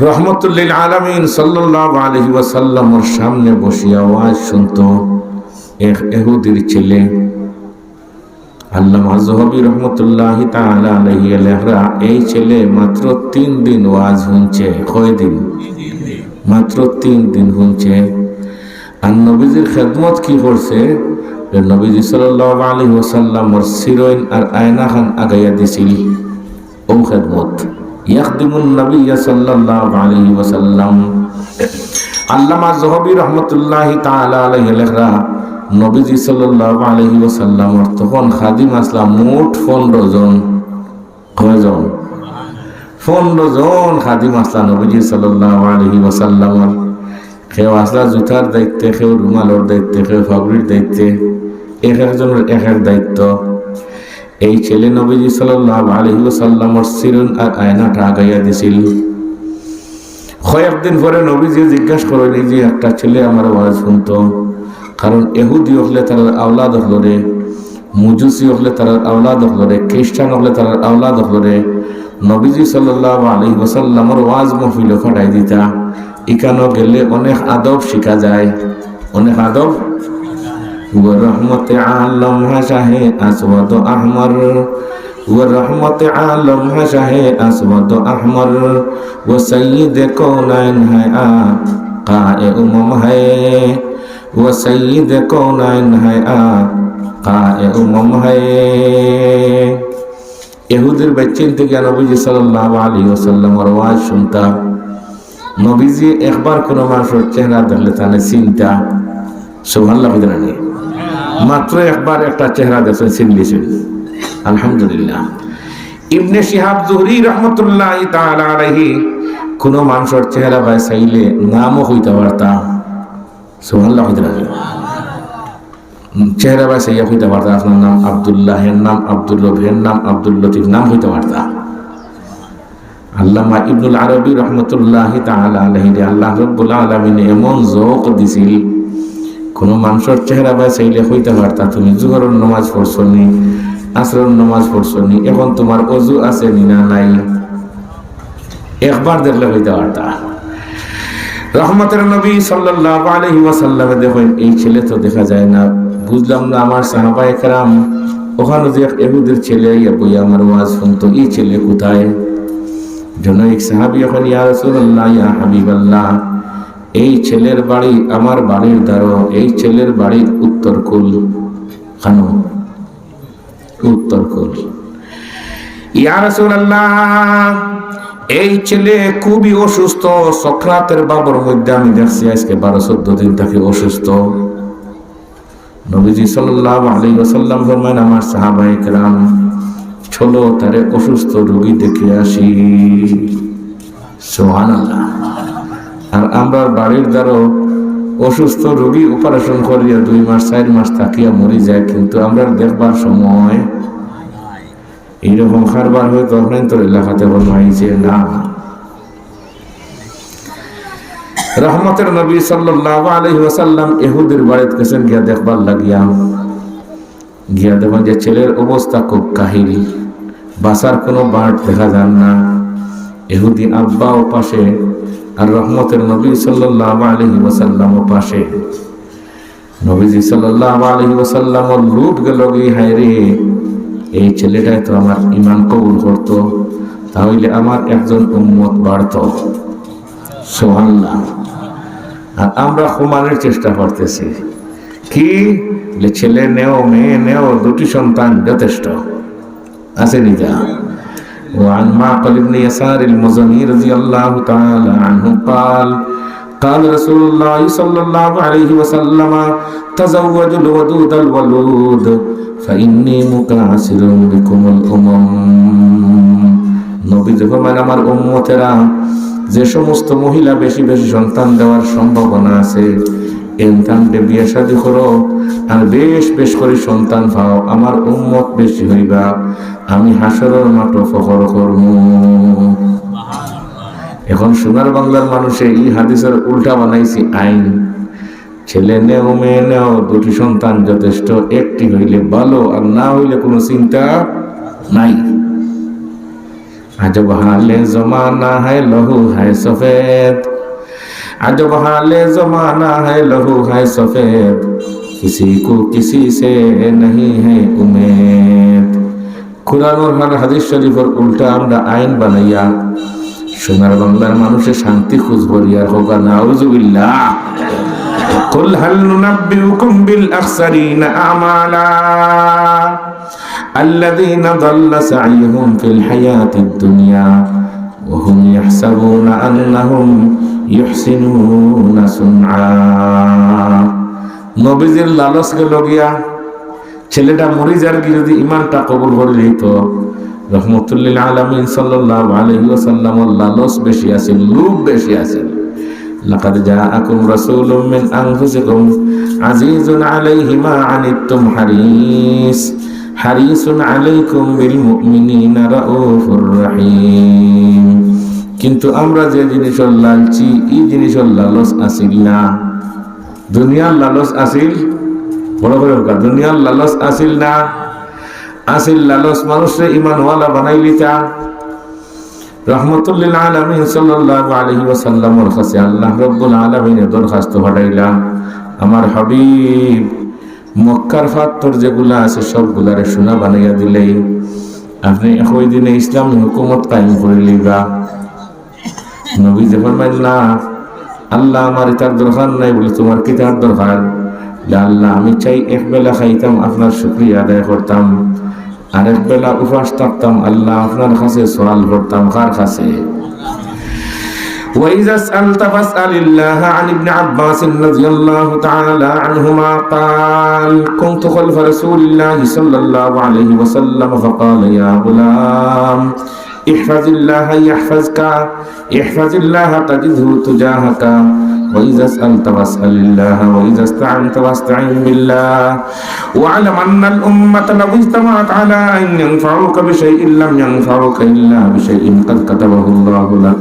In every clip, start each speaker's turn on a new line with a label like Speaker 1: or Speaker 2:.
Speaker 1: রহমতুল্লিল আলামিন সাল্লাল্লাহু আলাইহি ওয়াসাল্লামের সামনে বসিয়া ওয়াজ শুনতো এক ইহুদির ছেলে আল্লামা যুহবী রহমতুল্লাহি তাআলা আলাইহি লেখরা। এই ছেলে মাত্র 3 দিন ওয়াজ শুনছে। কয় দিন? মাত্র 3 দিন শুনছে। আর নবীজির খেদমত কি করছে? নবীজি সাল্লাল্লাহু আলাইহি ওয়াসাল্লামের সিরইন আর আয়না খান আগাইয়া দিছিল। ও খেদমত ইয়াখদিমুন নবী সাল্লাল্লাহু আলাইহি ওয়াসাল্লাম। আল্লামা যুহবী রহমতুল্লাহি তাআলা আলাইহি লেখরা, নবীজি সাল্লাল্লাহু আলাইহি ওয়াসাল্লামের তখন খাদিম আসলাম মোট 15 জন। কয়জন? 15 জন খাদিম আসলাম নবীজি সাল্লাল্লাহু আলাইহি ওয়াসাল্লামের। কেউ আসলা জুতার দায়িত্বে, কেউ রুমালের দায়িত্বে, কেউ ফাগড়ির দায়িত্বে, এক একজনের এক এক দায়িত্ব। এই ছেলে নবীজি সাল্লাল্লাহু আলাইহি ওয়াসাল্লামের সিরন আর আয়নাটা আগাইয়া দিছিল। কয়েকদিন পরে নবীজি জিজ্ঞাসা করেন, যে একটা ছেলে আমার ওয়াজ শুনতো, কারণ ইহুদি হলে তার আওলাদ হলো রে, মুজুসি হলে তার আওলাদ হলো রে, খ্রিস্টান হলে তার আওলাদ হলো রে। নবীজি সাল্লাল্লাহু আলাইহি ওয়াসাল্লামের ওয়াজ মাহফিল ফাটাই দিতা। এখানে গেলে অনেক আদব শিখা যায়, অনেক আদব। রহমতে আলম শাহে আসওয়াদ আহমর, রহমতে আলম শাহে আসওয়াদ আহমর, वो सय्यद कौनैन है आक़ाए उमम है, वो सय्यद कौनैन है आक़ाए उमम है। ইহুদির বাচ্চা থেকে নবীজি সাল্লাল্লাহু আলাইহি ওয়াসাল্লামের ওয়াজ শুনতা। নবীজি একবার কোন মানুষের চেহারা দেখলে তাহলে চিন্তা। সুবহানাল্লাহ বিদানি মাত্র একবার একটা চেহারা দেখে চিনলিছেন। আলহামদুলিল্লাহ। ইবনে শিহাব যুহরি রাহমাতুল্লাহি তাআলা আলাইহি কোন মানুষের চেহারা বাই চাইলে নামও হইতে পারতা। সুবহানাল্লাহ বিদানি চেহারা বাই চাইয়া হইতে পারতা। আপনার নাম আব্দুল্লাহের নাম আব্দুল রবির নাম আব্দুল লতিফ নাম হইতে পারতা। আল্লামা ইবনুল আরবি রহমতুল্লাহি তাআলা আলাইহি আল্লাহ রাব্বুল আলামিন এমন যৌক দিছিল, কোন মানুষের চেহারা বাই চাইলে হইতে পারতা তুমি জোহরের নামাজ পড়ছনি, আসরের নামাজ পড়ছনি, এখন তোমার ওযু আছে না নাই, একবার দেখলে হইতে পারতা। রহমতের নবী সাল্লাল্লাহু আলাইহি ওয়াসাল্লাম দেখেন এই ছেলে তো দেখা যায় না। বুঝলাম না আমার সাহাবায়ে কেরাম ওখানে যে ইহুদির ছেলে বই আমার ওয়াজ শুনতো, এই ছেলে কোথায়? জনৈক সাহাবী এখন ইয়া রাসূলুল্লাহ ইয়া হাবিবাল্লাহ, এই ছেলের বাড়ি আমার বাড়ির দ্বারো, এই ছেলের বাড়ি উত্তরকুল। খানো উত্তরকুল। ইয়া রাসূলুল্লাহ এই ছেলে খুবই অসুস্থ, সক্রাতের বাবর মধ্যে আমি দেখছি আজকে 12-14 দিন থেকে অসুস্থ। নবীজি সাল্লাল্লাহু আলাইহি ওয়াসাল্লাম ফরমান, আমার সাহাবায়ে কেরাম চলো তারে অসুস্থ রোগী দেখে আসি। সুবহানাল্লাহ। আর আমরা বাড়ির দ্বারো অসুস্থ রোগী অপারেশন করিয়া 2 মাস 4 মাস থাকিয়া মরি যায়, কিন্তু আমরা দেখবার সময় এইরকম কারবার হয়তো আপনার তোর এলাকাতে বলমাইছে না। রহমতের নবী সাল্লাল্লাহু আলাইহি ওয়াসাল্লাম ইহুদির বাড়িতে গেছেন গিয়া দেখবার লাগিয়া। গিয়া দেখেন যে ছেলের অবস্থা খুব কাহিল, বাসার কোনো বাট দেখা যান না। ইহুদি আব্বা ও পাশে আর রহমতের নবী সাল্লাল্লাহু আলাইহি ওয়াসাল্লাম ও পাশে। নবীজি সাল্লাল্লাহু আলাইহি ওয়াসাল্লাম লুট গেল গি, হায় রে এই ছেলেটাই তো আমার ঈমান কবুল করতো, তাহলে আমার একজন উম্মত বাড়তো। সুবহানাল্লাহ। আর আমরা ক্ষমানের চেষ্টা করতেছি কি, ছেলে নেও মেয়ে নেও, 2টি সন্তান যথেষ্ট আছে নিজা। وعن معقل بن يسار المزني رضي الله تعالى عنه قال قال رسول الله صلى الله عليه وسلم تزوجوا الودود الولود فإني مكاثر بكم الأمم। নবী ফরমান, আমার উম্মতেরা যে সমস্ত মহিলা বেশি বেশি সন্তান দেওয়ার সম্ভাবনা আছে, এনতানকে বিয়ে শাদী করো আর বেশ বেশ করে সন্তান পাও, আমার উম্মত বেশি হইবা, আমি হাসরের মাঠ ফখর করব। এখন সোনার বাংলার মানুষে এই হাদিসের উল্টা বানাইছি আইন। ছেলে নেও মেয়ে নেও, 2টি সন্তান যথেষ্ট, একটি হইলে ভালো, আর না হইলে কোনো চিন্তা নাই। अजब हाले ज़माना है लहू है सफेद, अजब हाले ज़माना है लहू है सफेद, किसी को किसी से नहीं है उम्मीद। कुरान और হাদিস শরীফের উল্টা আমরা আইন বানাইয়া সোনার বাংলার মানুষের শান্তি খুঁজ করিয়া হোক নাউজুবিল্লাহ। কুল হাল নুনাব্বিউকুম বিল আখসারিনা আমালা الذين ضل سعيهم في الحياة الدنيا وهم يحسبون أنهم يحسنون صنعا। নবীজির লালসকে লগিয়া ছেলেটা মরে যার কি যদি ইমানটা কবুল করে নিত, রহমতুল্লিল আলামিন সাল্লাল্লাহু আলাইহি ওয়াসাল্লাম লালস বেশি আছে, লোভ বেশি আছে। লাকাদ জাআকুম রাসূলুম মিন আনফুসিকুম আজিজুন আলাইহি মা আনিতুম হারিসুন আলাইকুম বিল মুমিনিনা রাউফুর রহিম। কিন্তু আমরা যে জিনিসের লালচি, এই জিনিসের লালস আসিল না। দুনিয়ার লালস আসিল, বড় করে হোক, দুনিয়ার লালস আসিল না। আসিল লালস মানুষের ইমানওয়ালা বানাইলিতা। রহমতুল্লিল আলামিন সাল্লাল্লাহু আলাইহি ওয়াসাল্লামের কাছে আল্লাহ রাব্বুল আলামিনের দরখাস্ত পাঠাইলা, আমার হাবিব মক্কার ফাত্তর যেগুলা আছে সবগুলারে সোনা বানাইয়া দিলেই আপনি একই দিনে ইসলামী হুকুমত কায়েম করে লিবা। নবী যে ফরমাইল না, আল্লাহ আমার এটার দরকার নাই বলে তোমার কি তার দরকার? আল্লাহ আমি চাই এক বেলা খাইতাম, আপনার শুকরিয়া আদায় করতাম, আর এক বেলা উপবাস থাকতাম, আল্লাহ আপনার কাছে সওয়াল করতাম। কার কাছে? وإذا سألت فاسأل الله। عن ابن عباس رضي الله تعالى عنهما قال كنت خلف رسول الله صلى الله عليه وسلم فقال يا غلام احفظ الله يحفظك، احفظ الله تجده تجاهك، وإذا سألت فاسأل الله، وإذا استعنت فاستعن بالله، واعلم أن الأمة لو اجتمعت على أن ينفعوك بشيء لم ينفعوك إلا بشيء قد كتبه الله لك،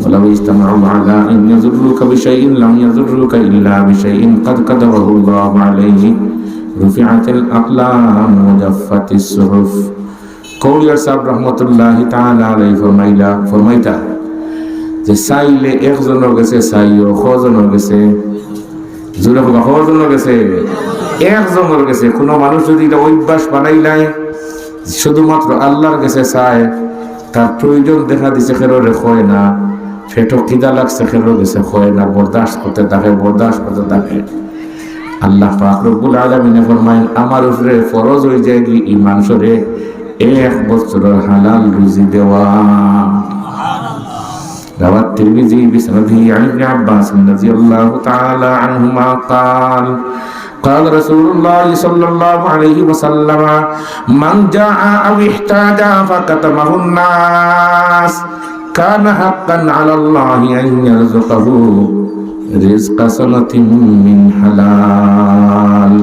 Speaker 1: ولو اجتمعوا على أن يضروك بشيء لم يضروك إلا بشيء قد كتبه الله عليك، رفعت الأقلام وجفت الصحف। কৌলিয়ার সাহেব রহমতুল্লাহি তাআলা আলাইহি ফরমাইতা যে চাইলে একজনের গেছে চাইও কজনের গেছে, জোরে বলা কজনের গেছে, একজনের গেছে। কোনো মানুষ যদি এটা অভ্যাস বানাই নাই শুধুমাত্র আল্লাহর কাছে চায়, তার প্রয়োজন দেখা দিছে খেরোরে হয় না, ফেটো খিদা লাগছে খেরো গেছে হয় না, বরদাস্ত করতে থাকে। আল্লাহ পাক রব্বুল আলামিন ফরমায়েন আমার উপরে ফরজ হয়ে যায় কি ঈমান সরে 1 বছরের হালাল রুজি দেওয়া। রাওয়াত তিরমিজি বিসনাদিহি আন ইবনে আব্বাস রাদিয়াল্লাহু তাআলা আনহুমা قال قال رسول الله صلى الله عليه وسلم من جاء أو احتاج فكتمه الناس كان حقا على الله أن يرزقه رزق سنة من حلال।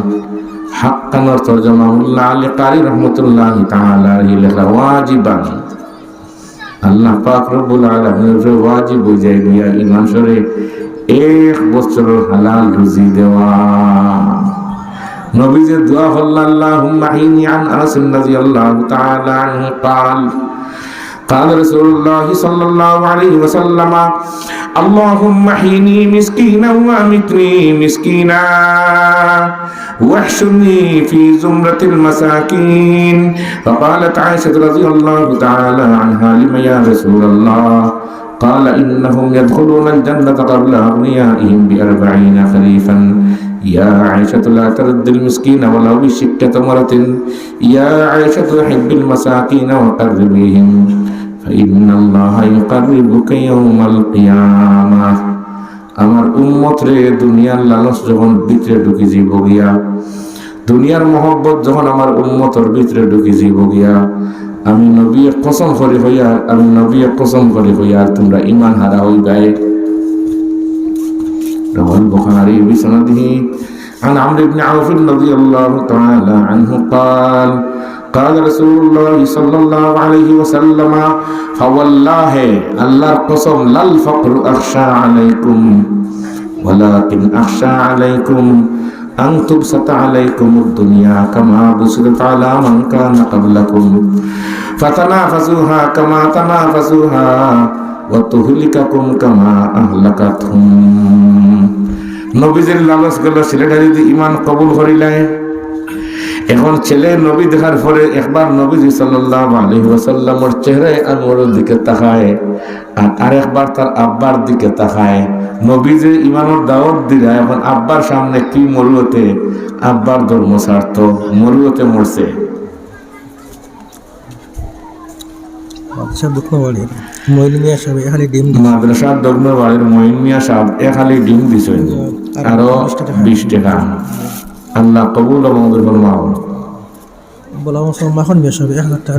Speaker 1: حقا ترجمه الله لقاري رحمة الله تعالى লেখা ওয়াজিবান। আল্লাহ পাক রব্বুল আলামিনের ওয়াজিব হয়ে যায় বিয়া ঈমান সরে 1 বছরের হালাল রুজি দেওয়া। নবীজির দোয়া হল আল্লাহুম্মা ইনি আন আনাস রাদিয়াল্লাহু তাআলা আনহু قال قال رسول الله صلى الله عليه وسلم اللهم احيني مسكينا وامتني مسكينا واحشرني في زمرة المساكين. فقالت عائشة رضي الله تعالى عنها لما يا رسول الله؟ قال إنهم يدخلون الجنة قبل أغنيائهم ب40 خريفا. يا عائشة لا ترد المسكين ولو بشق تمرة. يا عائشة حب المساكين وقربيهم فإن الله يقربك يوم القيامة. আমার উম্মত রে দুনিয়ার লালস যখন ভিতরে ঢুকি যাইব গিয়া, দুনিয়ার মহব্বত যখন আমার উম্মতর ভিতরে ঢুকি যাইব গিয়া, আমি নবী কসম করে হইয়া তোমরা ঈমান হারা হইবাই। রাওয়াল বুখারী বিসনাদিহি عن عمرو بن عوف رضي الله تعالى عنه قال قال رسول الله صلى الله عليه وسلم فوالله الله قسم لا الفقر أخشى عليكم ولكن أخشى عليكم আন তুবসাতা আলাইকুমুদ দুনিয়া কামা বুসিতাত আলা মান কানা ক্বাবলাকুম ফাতানাফাসুহা কামা তানাফাসুহা ওয়া তুহলিকাকুম কামা আহলাকাতহুম। নবীজির লালচ গেল ছেলেটা যদি ঈমান কবুল করিলাই, এখন ছেলে নবী দেখার পরে একবার নবীজি সাল্লাল্লাহু আলাইহি ওয়াসাল্লামের চেহারায় আনোয়ারের দিকে তাকায়, আর আরেকবার তার আব্বার দিকে তাকায়। নবী যে ইমানের দাওয়াত দিলা, এখন আব্বার সামনে কি মরুতে আব্বার ধর্ম ছাড়ত, মরুতে মরছে। মাদ্রাসার দগ্ন বাড়ির মঈন মিয়া সাহেব এখালি ডিম দিছেন, আরো 20 টাকা। আল্লাহ কবুল ও মঞ্জুর ফরমাও।
Speaker 2: মাখন মিয়া সাহেব 1000 টাকা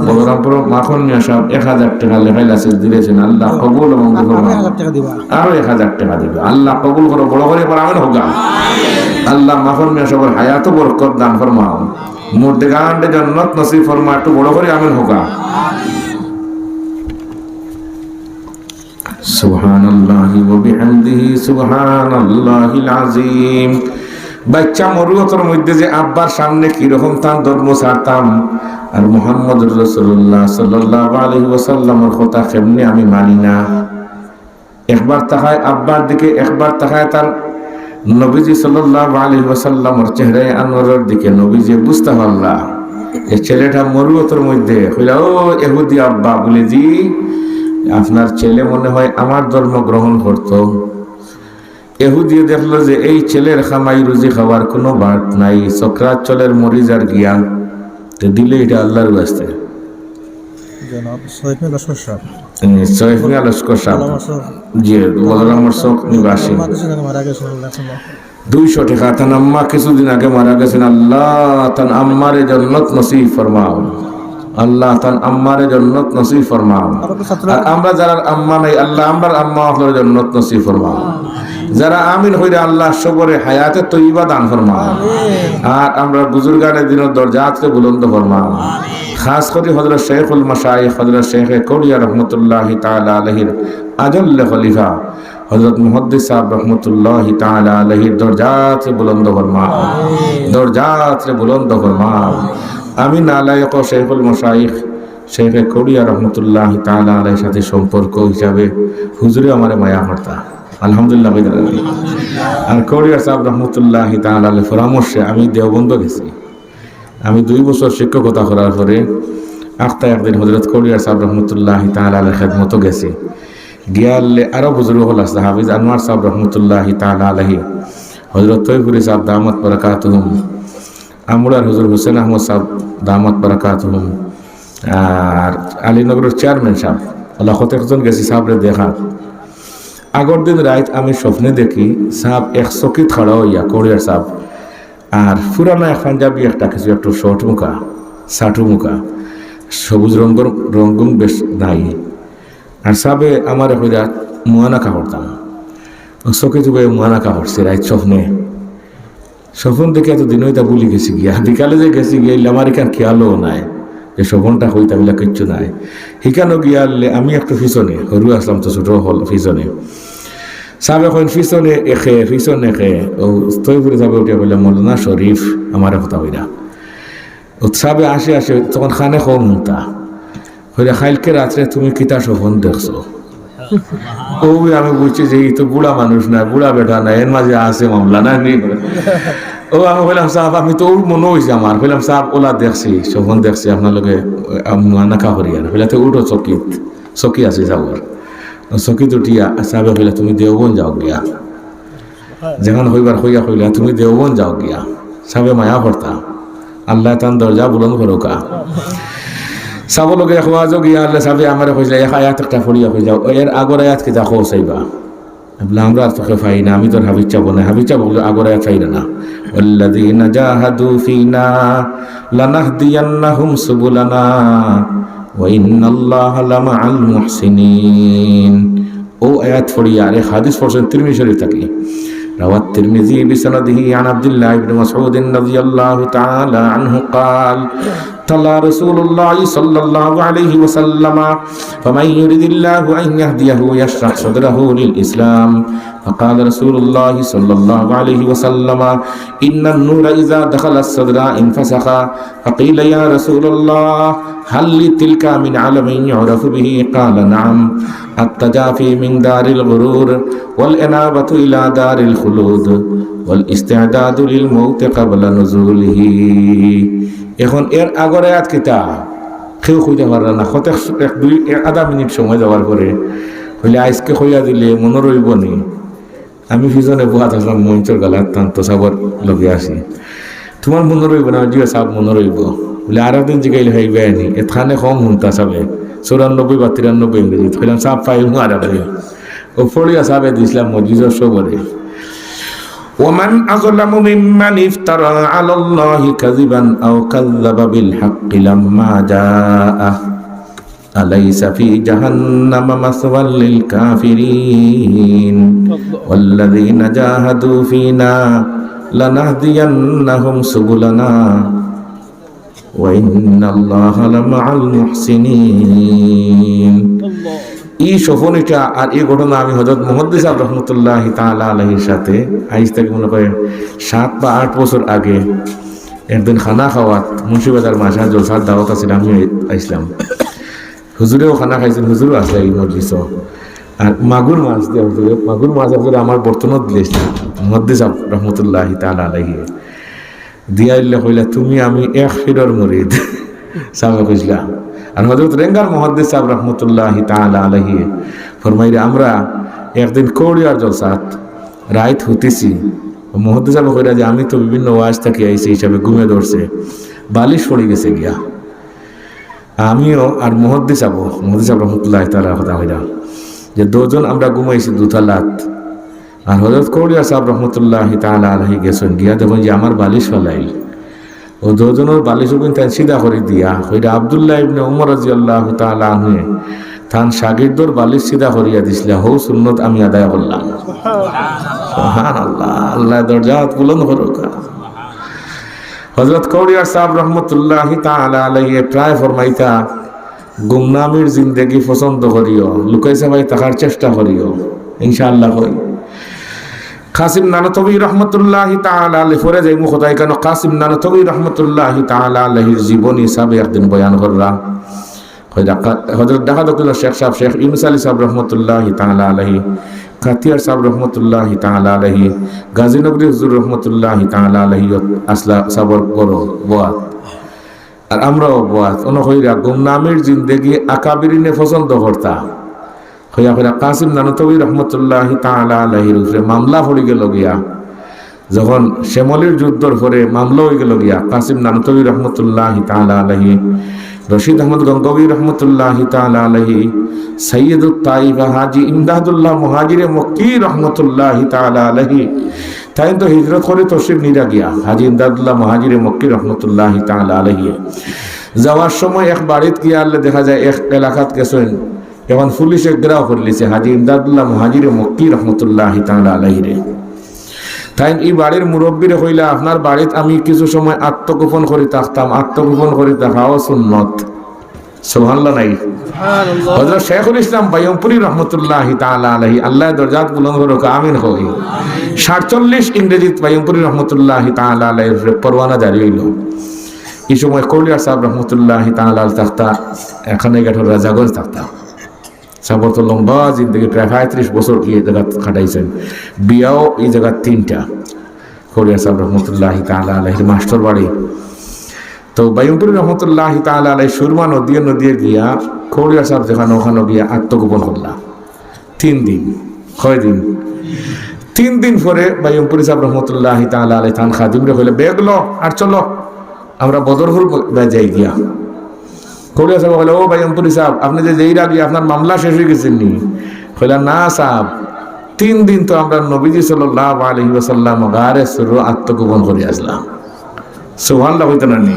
Speaker 1: বলরামপুর মাখন মিয়া সাহেব 1000 টাকা লেখাই লাসিস দিয়েছেন। আল্লাহ কবুল ও মঞ্জুর ফরমাও। আরো 1000 টাকা দিবে। আল্লাহ কবুল করো, বড় করে পর আমিন হোক। আল্লাহ মাখন মিয়া সাহেবের হায়াত বরকত দান ফরমাও, মুর্দেগান্ডে জান্নাত নসিব ফরমা, একটু বড় করে আমিন হোক। সুবহানাল্লাহি ওয়া বিহামদিহি সুবহানাল্লাহিল আযীম। বাচ্চা মরুয়তের মধ্যে যে আব্বার সামনে কিরকম তার ধর্ম ছাড়তাম, আর মুহাম্মদুর রাসূলুল্লাহ সাল্লাল্লাহু আলাইহি ওয়াসাল্লামের কথা কেমনে আমি মানি না। একবার তাকায় আব্বার দিকে, একবার তাকায় তার নবীজি সাল্লাল্লাহু আলাইহি ওয়াসাল্লামের চেহারায় আনোয়ারের দিকে। নবীজি বুঝতে পারলা এই ছেলেটা মরুয়তের মধ্যে হইলা, ও ইহুদি আব্বা বলে, জি আপনার ছেলে মনে হয় আমার ধর্ম গ্রহণ করত। এহুদি দেখলো যে এই ছেলের খামাই রুজি খাওয়ার কোনো বাট নাই, সক্রাত চলের মরিজ আর গিয়া দিলে এটা আল্লাহর বাস্তে। সৈয়দ মিয়া লস্কর সাহেব জি বলরামর চক নিবাসী, 200 টাকা। তার আম্মা কিছুদিন আগে মারা গেছেন। আল্লাহ তার আম্মারে জান্নাত নসিব ফরমাও, আল্লাহ তার আম্মারে জান্নাত নসিব ফরমাও। আর আমরা যারা আম্মা নাই, আল্লাহ আমরার আম্মা আপনার জান্নাত নসিব ফরমাও। যারা আমিন হইরা আল্লাহ সবরে হায়াতে তৈবা দান ফরমাও। আর আমরা বুজুর্গানের দিনের দরজাতে বুলন্দ ফরমাও। খাস করে হযরত শেখুল মাশায়েখ হযরত শেখ কৌড়িয়া রহমতুল্লাহি তাআলা আলাইহির আজল্লে খলিফা হযরত মুহাদ্দিস সাহেব রহমতুল্লাহি তাআলা আলাইহির দরজাতে বুলন্দ ফরমাও, দরজাতে বুলন্দ ফরমাও। আমি নালায়েক শেখুল মাশায়েখ শেখ কৌড়িয়া রহমতুল্লাহি তাআলা আলাইহির সাথে সম্পর্ক হিসাবে হুজুরে আমারে মায়া করতা, আলহামদুলিল্লাহ। আর কৌড়িয়া সাহেব রহমতুল্লাহি তাআলা আলাইহির পরামর্শে আমি দেওবন্দ গেছি। আমি 2 বছর শিক্ষকতা করার পরে আখতায় একদিন হযরত কৌড়িয়া সাহেব রহমতুল্লাহি তাআলা আলাইহির খেদমত গেছি। গিয়ালে আরো বুজুর্গ হল আছে, হাফিজ আনোয়ার সাহেব রহমতুল্লাহি তাআলা আলাইহি, হযরত তৈফুরি সাহেব দামাত বারাকাতুহুম, আমুরার হুজুর হোসেন আহমদ সাহেব দামাত বারাকাতুহুম, আর আলীনগরের চেয়ারম্যান সাহেব, আল্লাহ কতজন গেছি সাহেবরে দেখা। আগর দিন রাত আমি স্বপ্নে দেখি সাহেব এক চকিত খাড়া হইয়া কৌড়িয়ার সাহেব, আর পুরানো এক পাঞ্জাবি একটা কিছু একটু শর্ট মুখা সাটু মুখা, সবুজ রঙের রঙ্গুন বেশ নাই। আর সাবে আমার হইয়া মুয়ানাকা করতাম, চকিত মুয়ানাকা করছে রাত স্বপ্নে। স্বপন দেখে এত দিন হইতা বলি গেছি গিয়া, বিকালে যে গেছি গিয়া আমার এখান খেয়ালও নাই যে স্বপনটা হইতা বলে কিচ্ছু নাই। শিখানো গিয়ালে আমি একটু পিছনে হরু আসলাম, তো ছোট হল পিছনে সাবে এখন পিছনে এখে পিছনে এখে ও তৈ করে যাবে উঠিয়া বললে মৌলানা শরীফ আমার কথা হইরা উৎসাবে আসে আসে তখন খানে কম হুঁতা হইলে খাইলকে রাত্রে তুমি কিতা স্বপন দেখছো। ও আমি বুঝছি যে এই তো বুড়া মানুষ না, বুড়া বেটা না, এর মাঝে আছে মামলা না। ও আমি বললাম সাহেব আমি তো ওর মনে হয়েছে আমার, বললাম সাহেব ওলা দেখছি স্বপন দেখছি আপনার নাকা করিয়া বলতে উঠো চকিত চকি আছে যাওয়ার চকিত উঠিয়া সাহেব কইলা তুমি দেওবন যাও গিয়া, যেখান হইবার হইয়া কইলা তুমি দেওবন যাও গিয়া। সাহেবে মায়া ভরতা, আল্লাহ তান দরজা বুলন্দ করোকা। সাব লগে খোয়াজ গিয়া আল্লাহ সাহেবে আমার কইলা এক আয়াত একটা পড়িয়া হয়ে যাও, এর আগর আয়াত কি দেখো চাইবা বলে আমরা আর তোকে পাই না, আমি তোর হাবিজ চাবো না, হাবিজ চাবো আগর আয়াত চাই না। ওয়াল্লাযীনা জাহাদু ফীনা লানাহদিয়ান্নাহুম সুবুলানা ওয়া ইন্নাল্লাহা লামাআল মুহসিনিন। ও আয়াত পড়িয়া আরে হাদিস পড়ছেন তিরমিজি শরীফ থেকে, রাওয়াত তিরমিজি বিসনাদিহি আন আব্দুল্লাহ ইবনে মাসউদ রাদিয়াল্লাহু তাআলা আনহু قال تلا رسول الله صلى الله عليه وسلم فمن يرد الله أن يهديه يشرح صدره للإسلام فقال رسول الله صلى الله عليه وسلم إن النور إذا دخل الصدر انفسخ فقيل يا رسول الله هل لتلك من علم يعرف به قال نعم التجافي من دار الغرور والإنابة إلى دار الخلود والاستعداد للموت قبل نزوله এখন এর আগের আয়াত কিতা কেউ খুঁজে পারল না হতে আধা মিনিট সময় যাওয়ার পরে হইলে আইসকে খইয়া দিলে মনে রইব নি আমি পিছনে বুয়া থাকলাম মঞ্চর গালার তান্ত সাবর লগে আসি তোমার মনে রইব না জিও সাব মনে রইব বলে আর একদিন জিগাইলে হইবে নি এখানে কম হুনতা সাবে 94 বা 93 ইংরেজি হইলাম সাব পাই আর ও ফড়িয়া সাবে দিছিলাম মজিজর সবরে ومن أظلم ممن افترى على الله كذبا أو كذب بالحق لما جاءه أليس في جهنم مثوى للكافرين والذين جاهدوا فينا لنهدينهم سبلنا وإن الله لمع المحسنين এই সফনিটা আর এই ঘটনা আমি হযরত মুহাদ্দিস সাহেব রাহমাতুল্লাহ তাআলা আলাইহির সাথে আজ থেকে মনে করে 7 বা 8 বছর আগে একদিন খানা খাওয়াত মুন্সিবাজার মাসা জলসার দাওয়াত আছিল আমি আইছিলাম হুজুরেও খানা খাইছেন হুজুরও আছে এই মজলিস আর মাগুর মাছ দিয়ে হুজুরে মাগুর মাছ হুজুর আমার বর্তনত দিয়েছে মুহাদ্দিস সাহেব রাহমাতুল্লাহ তাআলা আলাইহি দিয়াইলে কইলা তুমি আমি এক ফিরর murid সামনে কইলা আর হযরত রেঙ্গার মুহাদ্দিস সাহেব রাহমাতুল্লাহ তাআলা আলাইহি ফরমাইলে আমরা একদিন কোড়িয়ার জলসাত রাত হইতেছি মুহাদ্দিস সাহেব কইরা যে আমি তো বিভিন্ন ওয়াজ থেকে আইছি হিসাবে ঘুমে ধরছে বালিশ পড়ে গেছে গিয়া আমিও আর মুহাদ্দিস সাহেব রাহমাতুল্লাহ তাআলা কথা কইরা যে দুজন আমরা ঘুমাইছি দুতলাত আর হযরত কোড়িয়া সাহেব রাহমাতুল্লাহ তাআলা আলাইহি গেছেন গিয়া দেখুন যে আমার বালিশ ফলাই ও দুজনের বালিশ কিন্তু সিধা করে দিয়া ওইটা আব্দুল্লাহ ইবনে উমর রাদিয়াল্লাহু তাআলা আনহু তান শাগিরদর বালিশ সিধা করিয়া দিছিল হো সুন্নাত আমি আদায় করলাম সুবহানাল্লাহ আল্লাহ দরজাত বুলন্দ করুক হযরত কৌরিয়া সাহেব রাহমাতুল্লাহি তাআলা আলাইহি প্রায় ফরমাইতা গুমনামির জিন্দেগি পছন্দ করিও লুকাইছে ভাই থাকার চেষ্টা করিও ইনশাআল্লাহ কই কাসিম নানতবী রহমতুল্লাহি তাআলা আলাইহি ফরে যাই মুখতাই কেন কাসিম নানতবী রহমতুল্লাহি তাআলা আলাইহির জীবনী হিসাবে একদিন বয়ান কররা হযরত ঢাকা দক্ষিণ শেখ সাহেব শেখ ইউনূস আলী সাহেব রহমতুল্লাহি তাআলা আলাইহি কাতিয়ার সাহেব রহমতুল্লাহি তাআলা আলাইহি গাজীনগরী হুজুর রহমতুল্লাহি তাআলা আলাইহি আসলা সাবর করো বাত আর আমরাও বাত অন্য কইরা গুমনামির জিন্দেগি আকাবিরিনে পছন্দ করতা হইয়া হইয়া কাসিম নানতবী রহমতুল্লাহি তাআলা আলাইহির উপরে মামলা পড়ে গেল গিয়া যখন শ্যামলীর যুদ্ধর পরে মামলা হয়ে গেল গিয়া কাসিম নানতবী রহমতুল্লাহি তাআলা আলাইহি রশিদ আহমদ গঙ্গোবী রহমতুল্লাহি তাআলা আলাইহি সৈয়দুত তাইফা হাজী ইমদাদুল্লাহ মুহাজিরে মক্কি রহমতুল্লাহি তাআলা আলাইহি তাই তো হিজরত করে তশরিফ নিরা গিয়া হাজী ইমদাদুল্লাহ মুহাজিরে মক্কি রহমতুল্লাহি তাআলা আলাইহি যাওয়ার সময় এক বাড়িত গিয়া আল্লাহ দেখা যায় এক এলাকাত গেছেন এখন পুলিশে গ্রাহ করলিছে হাজী ইমদাদুল্লাহ মুহাজিরে মক্কি রহমতুল্লাহি তাআলা আলাইহি রে তাই এই বাড়ির মুরব্বীরে কইলা আপনার বাড়িতে আমি কিছু সময় আত্মগোপন করে থাকতাম আত্মগোপন করে থাকাও সুন্নত সুবহানাল্লাহ নাই সুবহানাল্লাহ হযরত শেখুল ইসলাম বাইয়মপুরী রাহমাতুল্লাহি তাআলা আলাইহি আল্লাহ দরজাত বুলন্দ করুক আমিন হই 47 ইংরেজিত বাইয়মপুরী রাহমাতুল্লাহি তাআলা আলাইহি পরওয়ানা জারি হইল এই সময় কৌলিয়া সাহেব রাহমাতুল্লাহি তাআলা আল তাখতা এখানে গেটর রাজাগঞ্জ তাখতা সাবর তো লম্বা জিন্দগি প্রায় 35 বছর এই জায়গা কাটাইছেন বিয়াও এই জায়গা 3টা কৌলিয়া সাহেব রাহমাতুল্লাহি তাআলা আলাইহি মাস্টার বাড়ি তো বাইয়মপুরী রহমতুল্লাহি তাআলা আলাইহি সুরমা নদী গিয়া কৌলিয়া সাহেব যেখানে ওখানে গিয়া আত্মগোপন করলা 3 দিন কয় দিন 3 দিন পরে বাইয়মপুরী সাহেব রহমতুল্লাহি তাআলা আলাইহি থান খাদিমরে কইলে বেগলো আর চলো আমরা বদরপুর যাই গিয়া কৌলিয়া সাহেব বলে ও বাইয়মপুরী সাহেব আপনি যে যেই রাগি আপনার মামলা শেষ হয়ে গেছেন নি কইলা না সাহেব 3 দিন তো আমরা নবীজি সাল্লাল্লাহু আলাইহি ওয়াসাল্লাম গারে সুর আত্মগোপন করে আসলাম সুবহানাল্লাহ হইতো না নি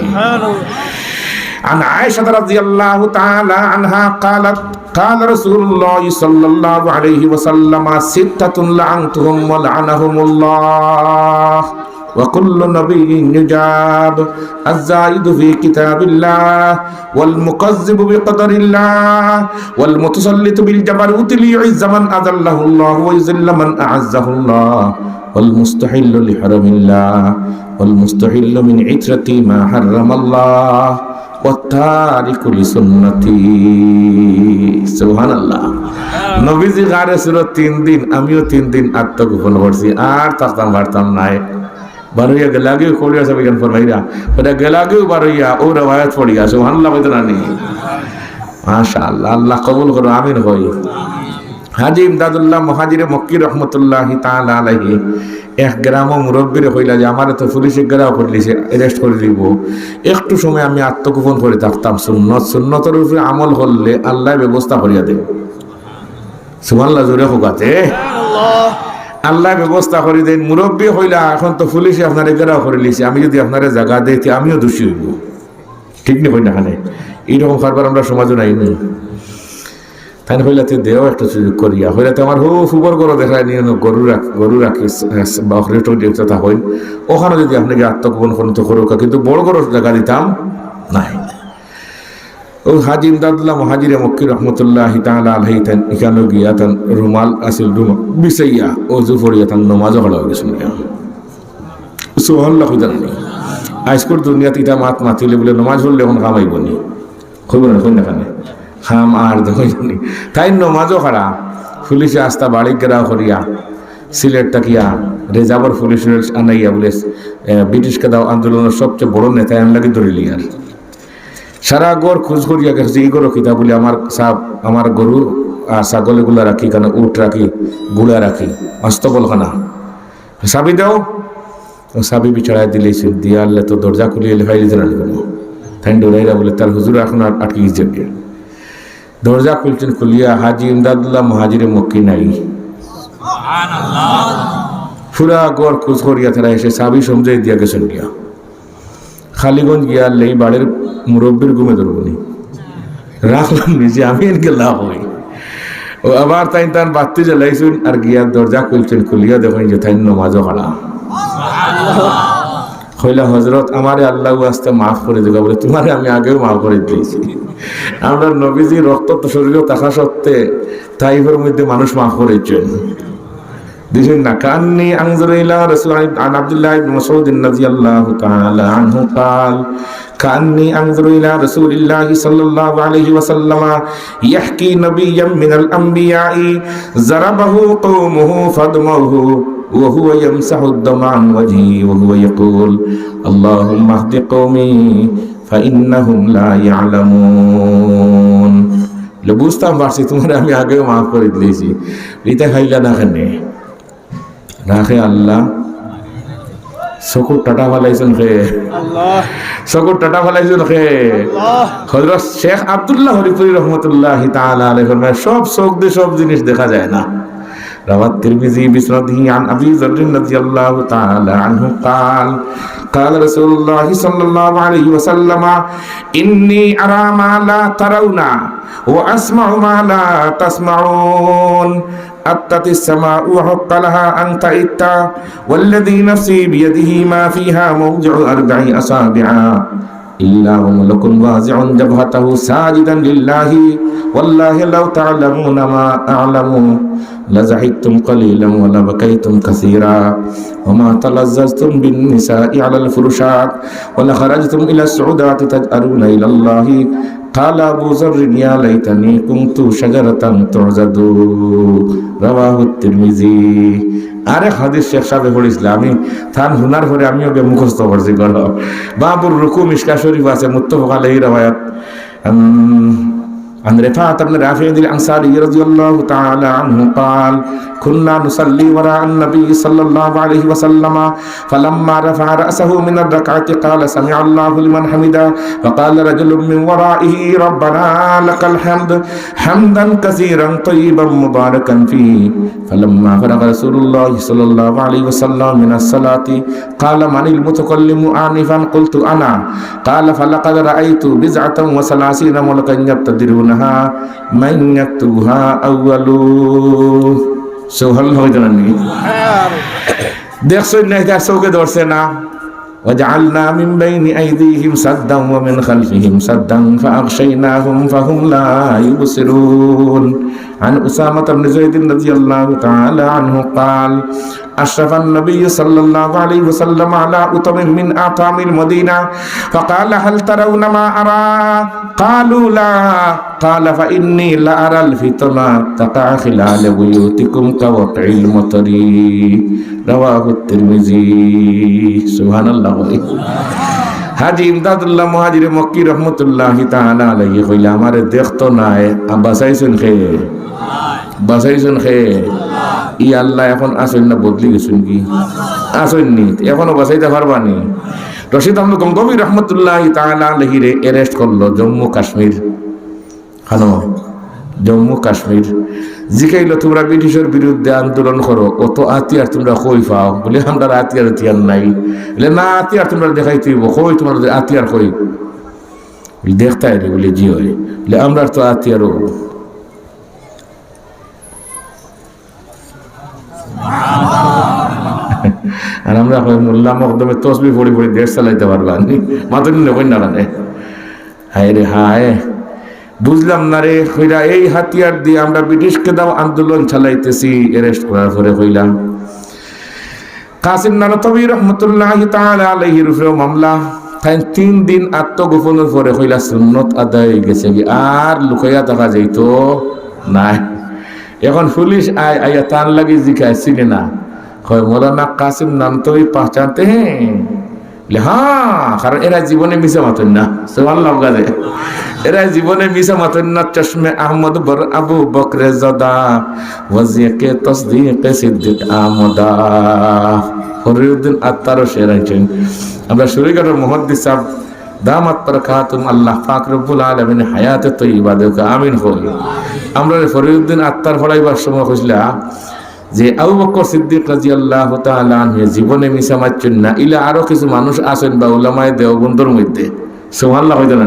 Speaker 1: عن عائشة رضي الله تعالى عنها قالت قال رسول الله صلى الله عليه وسلم 6 لعنتهم ولعنهم الله وكل نبي يجاب الزائد في كتاب الله والمكذب بقدر الله والمتسلط بالجبروت ليعز من أذله الله ويذل من أعزه الله والمستحل لحرم الله والمستحل من عترة ما حرم الله والتارك لسنتي سبحان الله নবীজি গারে ছিল 3 দিন আমিও 3 দিন আত্মগোপন করছি আর থাকতাম পারতাম নাই বারইয়া গেলাগে কোড়িয়া সব গান ফরমাইরা ওটা গেলাগে বারইয়া ও রওয়ায়াত পড়িয়া সুবহানাল্লাহ বদনানি মাশাআল্লাহ আল্লাহ কবুল করো আমিন হই হাজী ইমদাদুল্লাহ মুহাজিরে মক্কি রহমাতুল্লাহি তাআলা আলাইহি এক গ্রাম মুরব্বিরে কইলা যে আমারে তো পুলিশে গেরাও করলিছে অ্যারেস্ট করে দিব একটু সময় আমি আত্মগোপন করে থাকতাম সুন্নতের উপরে আমল করলে আল্লাহ ব্যবস্থা করিয়া দেন সুবহানাল্লাহ জোরে হোকাতে আল্লাহ ব্যবস্থা করে দেন মুরব্বী হইলা এখন তো পুলিশে আপনারে গেরাও করে লিছে আমি যদি আপনারে জায়গা দেই আমিও দোষী হইব ঠিক নেই কই না খানে এইরকম কারবার আমরা সমাজে নাই নি তাই হইলাতে দেও একটা সুযোগ করিয়া হইলাতে আমার ফুবর গরু দেখায় নিয়ে গরু রাখি বা দেবতা হইল ওখানে যদি আপনাকে আত্মগোপন করুন তো করুক কিন্তু বড় বড় জায়গা দিতাম নাই ও হাজী ইমদাদুল্লাহ মুহাজিরে মক্কি রহমতুল্লাহি তাআলা আলাইহি তান এখানে গিয়া তান রুমাল আসিল রুমাল বিছাইয়া ওযু পড়িয়া তান নামাজও পড়া গেছিল সুবহানাল্লাহ খুদানি আজকের দুনিয়াতে এটা মাতিলে বলে নামাজ পড়লে এখন কামাইব নি কইব না কই না কানে খাম আর দইনি তাই নামাজও খাড়া পুলিশে আস্তা বাড়ি গেরাও করিয়া সিলেট তাকিয়া রেজাবর পুলিশের আনাইয়া বলে ব্রিটিশ কাদাও আন্দোলনের সবচেয়ে বড় নেতা এম লাগে ধরিলি আর সারা গড় খোঁজ করিয়া গেছে এই গরু কিতা বলে আমার গরু আর ছাগল এগুলা রাখি কেন উট রাখি গুড়া রাখি অস্তবল খানা চাবি দাও চাবি বিছাড়াই দিলেছে দিয়া আনলে তো দরজা খুলিয়ে লেখাই দিতে না তাই ডরাইরা বলে তার হুজুর এখন আর আটকে গিয়েছে দরজা খুলছেন খুলিয়া হাজী ইমদাদুল্লাহ মুহাজিরে মক্কি নাই পুরা গড় খোঁজ করিয়া তারা এসে চাবি সমঝাই দিয়া গেছেন গিয়া খালিগঞ্জ গিয়া লেই বাড়ির মুরব্বীর ঘুমে ধরবনি রাখলাম নিজে আমি গেলাম হই ও আবার তাই তার বাতি জ্বালাইছেন আর গিয়া দরজা খুলছেন খুলিয়া দেখেন যে তাই নমাজও খাড়া হইলা হজরত আমারে আল্লাহ আস্তে মাফ করে দেবা বলে তোমারে আমি আগেও মাফ করে দিয়েছি আমরা নবীজি রক্ত তো শরীরেও থাকা সত্ত্বে তাইফের মধ্যে মানুষ মাফ করেছেন দিছেন না কান্নি আনজুরু ইলা রাসূল আন আব্দুল্লাহ ইবনে মাসউদ রাদিয়াল্লাহু তাআলা আনহু قال كأني أنظر إلى رسول الله صلى الله عليه وسلم يحكي نبيا من الأنبياء ضربه قومه فدمه وهو يمسح الدم عن وجهه وهو يقول اللهم اهد قومي فإنهم لا يعلمون বুঝতাম পারছি তোমার আমি আগেও মাফ করে দিয়েছি এটা খাইলা না খানে রাখে আল্লাহ চকুর টাটা ফেলাইছেন খে চকুর টাটা ফেলাইছেন খে হযরত শেখ আব্দুল্লাহ হরিপুরি রহমতুল্লাহি তাআলা আলাইহি ফরমায় সব চোখ দিয়ে সব জিনিস দেখা যায় না روى الترمذي بسنده عن أبي ذر رضي الله تعالى عنه قال قال رسول الله صلى الله عليه وسلم إني أرى ما لا ترون وأسمع ما لا تسمعون أتت السماء وحق لها أن تئت والذي نفسي بيده ما فيها موضع 4 أصابع إلا وملك واضع جبهته ساجدا لله والله لو تعلمون ما أعلم لزحكتم قليلا ولبكيتم كثيرا وما تلذذتم بالنساء على الفرشات ولخرجتم إلى السعودات تجأرون إلى الله قال أبو ذر يا ليتني كنت شجرة تعضد رواه الترمذي আরেক হাদিস শেখ সাহেব পড়েছিল আমি থান হুনার পরে আমিও মুখস্থ করছি গল বাবুর রুকু মিশকা শরীফ আছে মুত্তাফাক আলাইহি রাওয়ায়াত عن رفاعة بن رافع الأنصاري رضي الله تعالى عنه قال كنا نصلي وراء النبي صلى الله عليه وسلم فلما رفع رأسه من الركعة قال سمع الله لمن حمده فقال رجل من ورائه ربنا لك الحمد حمدا كثيرا طيبا مباركا فيه فلما فرغ رسول الله صلى الله عليه وسلم من الصلاة قال من المتكلم آنفا قلت أنا قال فلقد رأيت 39 ملكا يبتدرون من يكتبها أول سبحان الله দেখছই না তার চৌকে ধরছে না وجعلنا من بين أيديهم سدا ومن خلفهم سدا فأغشيناهم فهم لا يبصرون عن أسامة بن زيد رضي الله تعالى عنه قال أشرف النبي صلى الله عليه وسلم على أطم من أطعام المدينة فقال هل ترون ما أرى قالوا لا قال فإني لأرى الفتنة تقع خلال بيوتكم كوقع المطر رواه الترمذي سبحان الله হাজি ইমদাদুল্লাহ মুহাজির মক্কি রহমতুল্লাহি তাআলা আলাইহি কইলা আমারে দেখতো নাই বাসাইছেন খে ই আল্লাহ এখন আসেন না বদলি গেছেন কি আসেননি এখনো বাসাইতে পারবানি রশিদ আহমদ গঙ্গোবী রহমতুল্লাহি তাআলা আলাইহি রে অ্যারেস্ট করলো জম্মু কাশ্মীর জম্মু কাশ্মীর জিকাইলো তোমরা ব্রিটিশের বিরুদ্ধে আন্দোলন করো অত আতিয়ার তোমরা কই পাও বলে আমরা আতিয়ার নাই বলে না আতিয়ার তোমরা দেখাইতে কই তোমরা আতিয়ার কই দেখতাই রে বলে জি হয় বলে আমরা তো আতিয়ারও আর আমরা মোল্লা মকদমে তসবি পড়ি পড়ি দেশ চালাইতে পারবা মাত্র নকই না হায় রে হায় বুঝলাম না রে কইরা এই হাতিয়ার দিয়ে আমরা ব্রিটিশকে দাও আন্দোলন চালাইতেছি অ্যারেস্ট করার পরে কইলাম কাসিম নানতবী রহমতুল্লাহি তাআলা আলাইহির উপরে মামলা তাই 3 দিন আত্মগোপনের পরে কইলা সুন্নত আদায় হয়ে গেছে আর লুকাইয়া থাকা যাইতো না এখন পুলিশ আয়া তার লাগি জিজ্ঞাসা না কয় মৌলানা কাসিম নানতবী পহচানতে হ্যাঁ হ্যাঁ কারণ এরা জীবনে মিশে মাতেন না সুবহানাল্লাহ গাজে এরা জীবনে মিশে মাতেন না চশমে আহমদ বর আবু বকরে জাদা ওয়াজিকে তসদিক সিদ্দিক আমদা ফরিউদ্দিন আত্তারও শের আছেন আমরা শরীয়তের মুহাদ্দিস সাহেব দামাত বরকাতুম আল্লাহ পাক রব্বুল আলামিন হায়াতে তয়্যিবা দেখ আমিন হই আমরা ফরিউদ্দিন আত্তার পড়াইবার সময় কইলা যে আবু বকর সিদ্দিক রাদিয়াল্লাহু তাআলা আনহু জীবনে মিশা মারছেন না ইলা আরো কিছু মানুষ আছেন বা উলামায়ে দেওবন্দের মধ্যে সুবহানাল্লাহ হইতো না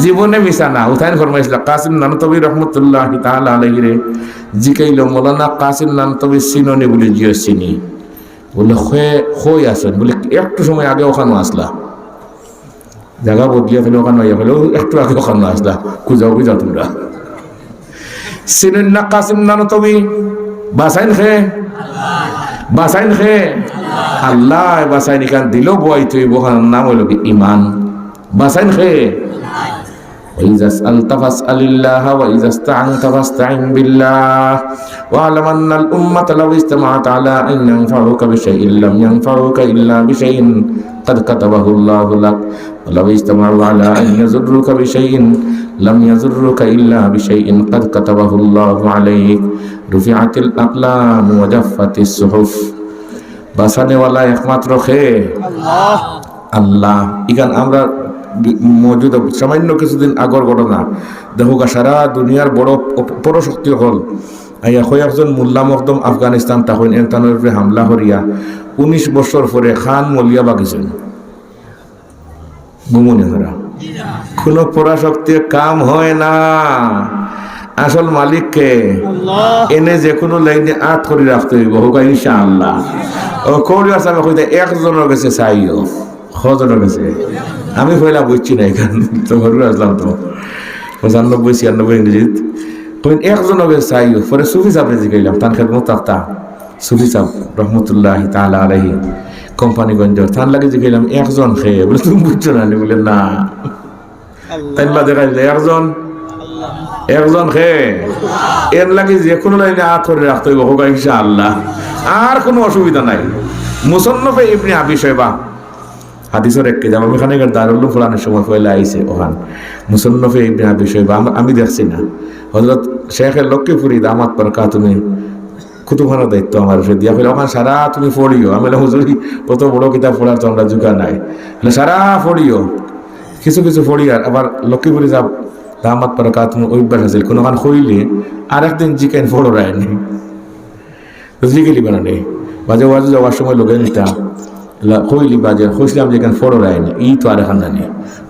Speaker 1: জীবনে মিশা না উঠাইন ফরমাইছিল কাসিম নানতবী রহমাতুল্লাহি তাআলা আলাইহি রে জিকাইলো মাওলানা কাসিম নানতবী চিননি বলে জিও চিনি বলে কই আছেন বলে একটু সময় আগে ওখানে আসলা জায়গা বদলিয়া ফেলে ওখানে হলো একটু আগে ওখানে আসলা খুঁজাও তোমরা চিনেন না কাসিম নানতবী বাসাইন খে আল্লাহ বাসাইন কান দিল বই তুই বহার নাম হইল ইমান বাসাইন খে وإذا سألت فاسأل الله وإذا استعنت فاستعن بالله واعلم أن الأمة لو اجتمعت على أن ينفعوك بشيء لم ينفعوك إلا بشيء قد كتبه الله لك ولو اجتمعوا على أن يضروك بشيء لم يضروك إلا بشيء قد كتبه الله عليك رفعت الأقلام وجفت الصحف বাসানে ওয়ালা একমাত্র খে আল্লাহ ইখান আমরা মজুদ সামান্য কিছুদিন আগর ঘটনা দেখো সারা দুনিয়ার বড় পরশক্তি হল কয়েকজন মোল্লা মকদম আফগানিস্তান তখন এনতানের উপরে হামলা করিয়া 19 বছর পরে খান মলিয়া বাগিছেন গুমনে ধরা কোনো পরাশক্তি কাম হয় না আসল মালিককে এনে যে কোনো লাইনে আট করে রাখতে হইব হোক ইনশাআল্লাহ ও কোড়ি আছে আমি কইতে একজনের কাছে চাইও কজনের কাছে আমি পয়লা বুঝছি না এখানে তো ঘরে আসলাম তো 95 96 ইংরেজিত কইন একজনের কাছে চাইও পরে সুফি সাহেব জিগাইলাম তার খেদমত তাফতা সুফি সাহেব রহমতুল্লাহি তাআলা আলাইহি কোম্পানিগঞ্জ তার লাগে জিগাইলাম একজন খেয়ে বলে তুমি বুঝছো না বলে না তাই বাদে গাইলে একজন খে এর লাগে যে কোনো লাইনে হাত ধরে রাখতে হইব হোক ইনশাআল্লাহ আর কোনো অসুবিধা নাই মুসান্নফে ইবনে আবি শাইবা হাদিসের একটি জামা এখানে দারুল উলুম ফুলানের সময় পয়লা আইছে ওখান মুসান্নফে ইবনে আবি শাইবা আমি দেখছি না হযরত শেখ লক্ষ্মীপুরী দামাত বরকাতুমে কুতুবখানা দায়িত্ব আমার উপরে দিয়া ফেলে ওখানে সারা তুমি পড়িও আমি হুজুরি কত বড় কিতাব পড়ার তো আমরা জুগা নাই সারা পড়িও কিছু কিছু পড়ি আর আবার লক্ষ্মীপুরী যাব দামাত বরকাতুম অভ্যাস আছে কোনো গান কইলে আর একদিন জিকেন ফলো রায়নি জিকেলি বানানে বাজে ওয়াজে যাওয়ার সময় লোকে নিতা কইলি বাজে খুঁজলাম যেখানে ফলো রায়নি ই তো আর এখান নানি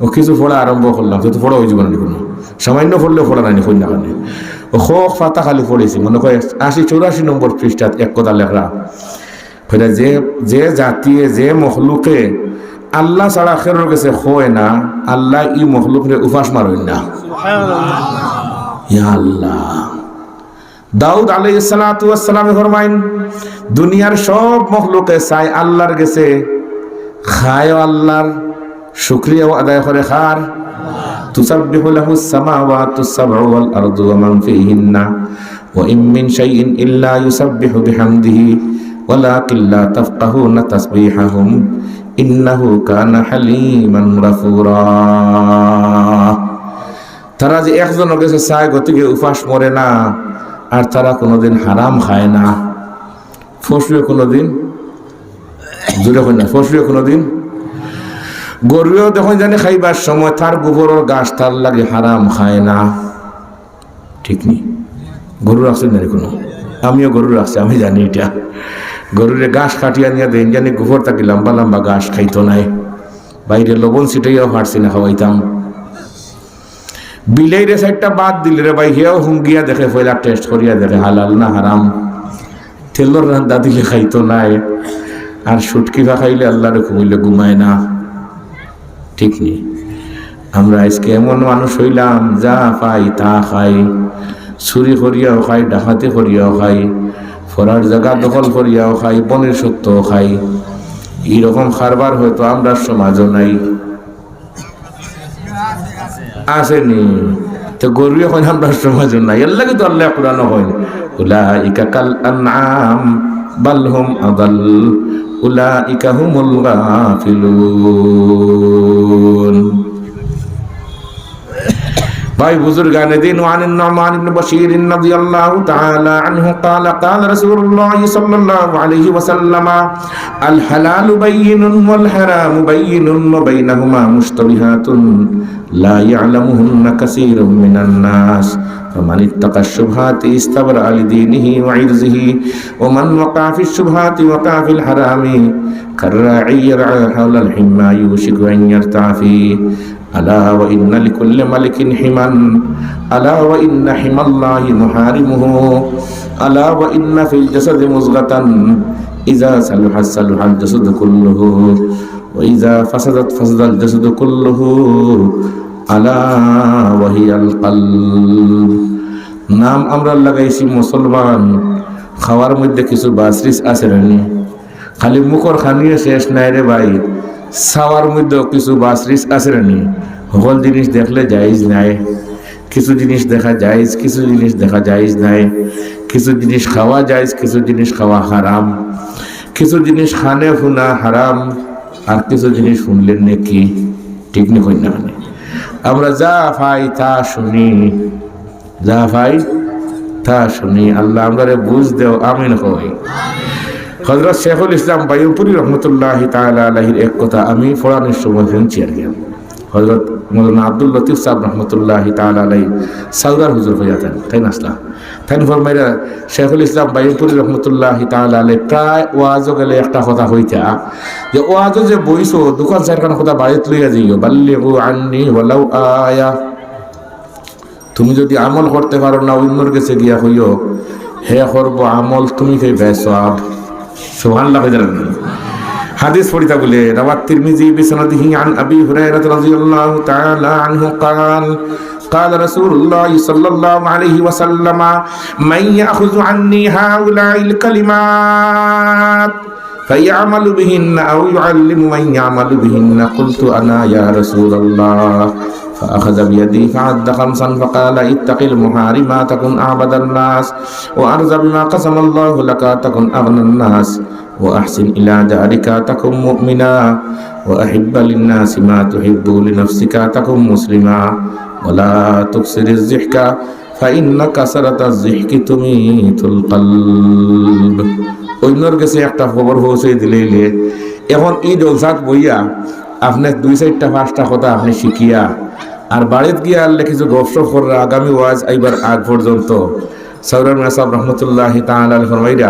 Speaker 1: ও কিছু ফোড়া আরম্ভ করলাম তো ফোড়া হয়ে যাবে না কোনো সামান্য ফোড়লে ফোড়া নানি কই না কানে ও খোক ফাতা খালি পড়েছি মনে করে 80 84 নম্বর পৃষ্ঠাত এক কথা লেখা ফেরা যে যে জাতিয়ে যে মখলুকে আল্লাহ ছাড়া খেরোর কাছে হয় না, আল্লাহ ই মখলুকরে উপাস মারই না। ইয়া আল্লাহ। দাউদ আলাইহিস সালাতু ওয়াস সালাম ফরমাইন, দুনিয়ার সব মখলুকে চাই আল্লাহর কাছে, খায় আল্লাহর, শুকরিয়া আদায় করে খার। তুসাব্বিহু লাহুস সামাওয়াতুস সাবউ ওয়াল আরদু ওয়া মান ফীহিন্না ওয়া ইন মিন শাইইন ইল্লা ইউসাব্বিহু বিহামদিহি ওয়ালাকিন লা তাফকাহুনা তাসবিহাহুম ইন্নাহু কানা হালিমান গাফুরা। তারা যে একজনের কাছে চায় গতিকে উপাস মরে না, আর তারা কোনোদিন হারাম খায় না, ফসুয়ে কোনোদিন জুড়ে হয় না, ফসুয়ে কোনোদিন। গরুও যখন জানি খাইবার সময় তার গোবরের গাছ তার লাগে হারাম খায় না, ঠিক নেই? গরু রাখছেন জানি কোনো, আমিও গরু রাখছি, আমি জানি এটা। গরুরে ঘাস কাটিয়া নিয়ে দেন জানি গোবর থাকি লম্বা লম্বা ঘাস খাইতো নাই, বাইরে লবণ ছিটাইয়াও হাঁটছি না, খাওয়াইতাম। বিলেইরে সাইডটা বাদ দিলে রে ভাই, হেও হুঙ্গিয়া দেখে, পয়লা টেস্ট করিয়া দেখে হালাল না হারাম। তেলর রান্দা দিলে খাইতো নাই, আর সুটকি ভা খাইলে আল্লাহরে ঘুমাইলে ঘুমায় না, ঠিক নেই? আমরা আজকে এমন মানুষ হইলাম, যা পাই তা খাই, চুরি করিয়াও খাই, ডাকাতি করিয়াও খাই, ফরার জায়গা দখল করিয়াও খাই, বনের সত্যও খাই। এইরকম খারবার হয়তো আমরা সমাজও নাই, আসেনি তো গরু এখন আমরা সমাজও নাই। এর লাগে তো আল্লাহ কুরআন হয়, উলাইকা কাল আনআম বাল হুম আদাল উলাইকা হুমুল গাফিলুন। ভাই বুজুর্গানে দিন, ওয়ান النعمان بن بشير رضي الله تعالى عنه قال قال رسول الله صلى الله عليه وسلم الحلال بين والحرام بين وبينهما مشتبهات لا يعلمهن كثير من الناس فمن اتقى الشبهات استبرأ لدينه وعرضه ومن وقع في الشبهات وقع في الحرام كالراعي يرعى حول الحمى يوشك أن يرتع فيه ألا وإن لكل ملك حما ألا وإن حمى الله محارمه ألا وإن في الجسد مضغة إذا صلحت صلح الجسد كله وإذا فسدت فسد الجسد كله ألا وهي القلب। নাম আমরা লাগাইছি মুসলমান, খাওয়ার মধ্যে কিছু বাসরিস আছে রানি, খালি মুখর খানিয়ে শেষ নাই রে ভাই, সাওয়ার মধ্যে কিছু বাসরিস আছে রানি। সকল জিনিস দেখলে জায়েজ নাই, কিছু জিনিস দেখা জায়েজ, কিছু জিনিস দেখা জায়েজ নাই, কিছু জিনিস খাওয়া জায়েজ, কিছু জিনিস খাওয়া হারাম, কিছু জিনিস খানে শুনা হারাম, আর কিছু জিনিস শুনলেন নাকি, ঠিক না? কই না? মানে আমরা যা পাই তা শুনি, যা পাই তা শুনি। আল্লাহ আমরা বুঝ দেও, আমিন কই। হযরত শেখুল ইসলাম বায়ুপুরী রহমতুল্লাহ তাআলা আলাইহির এক কথা আমি ফোরানোর সময় শুনছি আর কি। হযরত মৌলানা আব্দুল লতিফ সাহেব রহমতুল্লাহ তাআলা আলাইহি সাউদার হুজুর হইয়াতেন, তাই না? আসলা তাই ফরমাইরা শেখুল ইসলাম বায়ুপুরী রহমতুল্লাহ তাআলা আলাইহি প্রায় ওয়াজও গেলে একটা কথা হইতা, যে ওয়াজও যে বইছো দোকান চারখানা কথা বাড়িতে লইয়া যাইও, বাল্লিগু আন্নি ওয়ালাউ আয়া। তুমি যদি আমল করতে পারো না, অন্যর কাছে গিয়া হইও হে করবো আমল, তুমি খাইবে সওয়াব। সুবহানাল্লাহ। হাদিস পড়িতা বলে রাওয়াত তিরমিজি বিসনাদিহি আন আবি হুরায়রা রাদিয়াল্লাহু তাআলা আনহু قال قال رسول الله صلى الله عليه وسلم من يأخذ عني هؤلاء الكلمات فيعمل بهن أو يعلم من يعمل بهن قلت أنا يا رسول الله فأخذ بيدي فعد خمسا فقال اتق المحارم تكن أعبد الناس وأرض بما قسم الله لك تكن أغنى الناس وأحسن إلى جارك تكن مؤمنا وأحب للناس ما تحب لنفسك تكن مسلما ولا تكسر الضحك فإن كسرة الضحك تميت القلب। অন্যর কাছে একটা খবর পৌঁছে দিলে এখন এই জলসাত বইয়া আপনি 2-4-5টা কথা আপনি শিখিয়া আর বাড়িতে গিয়ে আনলে কিছু গপসপ করা, আগামী ওয়াজ আইবার আগ পর্যন্ত সৌরভ নাসাব রহমতুল্লাহি তাআলা আলাইহি ফরমাইরা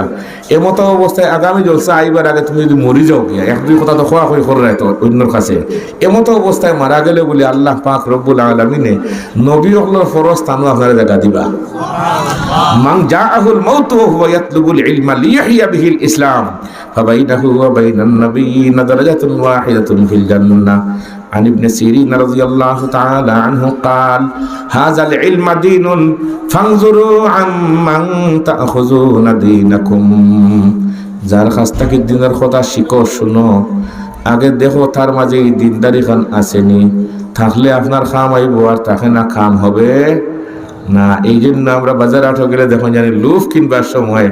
Speaker 1: এমতো অবস্থায় আগামী জলসা আইবার আগে তুমি যদি মরি যাও গিয়া এক দুই কথা তো খোয়া খই করে রাখতো অন্যর কাছে এমতো অবস্থায় মারা গেলে বলে আল্লাহ পাক রব্বুল আলামিনে নবী হলোর ফরজ তানু আপনার জায়গা দিবা মান জাআহুল মাউতু ওয়া হুয়া ইয়াতলুবুল ইলমা লিয়াহইয়া বিহিল ইসলাম ফাবাইনাহু ওয়া বাইনান নাবিয়্যিনা দারাজাতুন ওয়াহিদাতুন ফিল জান্নাহ عن ابن سيرين رضي الله تعالى عنه قال هذا العلم دين فانظروا عمن تأخذون دينكم যার কাছ থেকে দিনের কথা শিখো শুনো আগে দেখো তার মাঝে এই দিনদারি খান আসেনি থাকলে আপনার খাম আইব আর তাকে না খাম হবে না এই জন্য আমরা বাজারে আঠো গেলে দেখুন জানি লুফ কিনবার সময়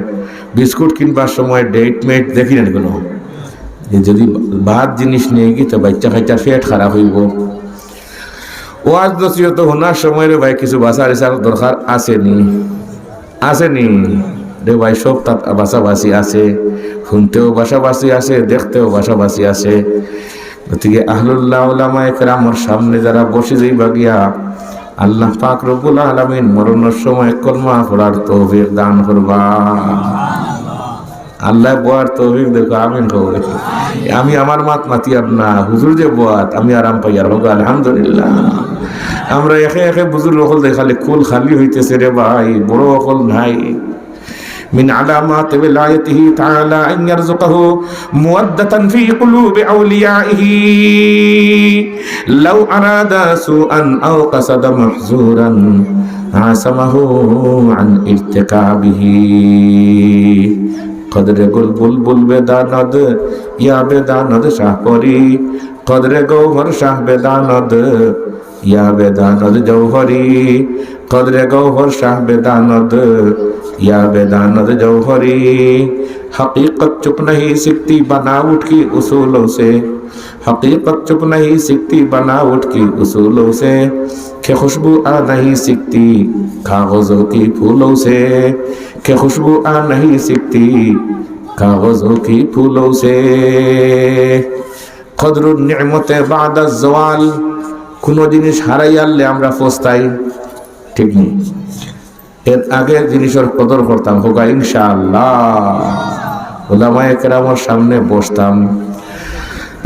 Speaker 1: বিস্কুট কিনবার সময় ডেট মেট দেখি না কোনো যদি বাদ জিনিস নিয়ে গিয়ে তো বাচ্চা খাইটা পেট খারাপ হইব ওয়াজ নসিহত হোনার সময় রে ভাই কিছু বাসার ইসার দরকার আসেনি রে ভাই সব তাত বাসাবাসি আছে শুনতেও বাসাবাসি আছে দেখতেও বাসাবাসি আছে গতিকে আহলুল্লাহ উলামায়ে কেরামের সামনে যারা বসে যাইবা গিয়া আল্লাহ পাক রব্বুল আলামিন মরণের সময় কলমা পড়ার তৌফিক দান করবা আল্লাহ বোয়ার তৌফিক দেখো আমিন কবরে আমি আমার মাতি আর না হুজুর যে বোয়াত আমি আরাম পাই আর হোক আলহামদুলিল্লাহ আমরা একে একে বুজুর অকল দেখালে কুল খালি হইতেছে রে ভাই বড় অকল নাই من علامات ولايته تعالى أن يرزقه مودة في قلوب أوليائه لو أراد سوءا أو قصد محزورا عصمه عن ارتكابه قدر گل بلبل بداند یا بداند شاه پری قدر گوهر شاه بداند یا بداند جوهری قدر گوهر شاه بداند یا بداند جوہری حقیقت چپ نہیں سکتی بناوٹ کی اصولوں سے حقیقت چپ نہیں سکتی بناوٹ کی اصولوں سے کہ خوشبو آ نہیں سکتی کاغذوں کی پھولوں سے کہ خوشبو آ نہیں سکتی کاغذوں کی پھولوں سے قدر النعمت بعد الزوال কোনো জিনিস হারাইয়ালে আমরা পস্তাই ঠিক নেই এর আগে জিনিসের কদর করতাম হোক ইনশাআল্লাহ উলামায়ে কেরামের সামনে বসতাম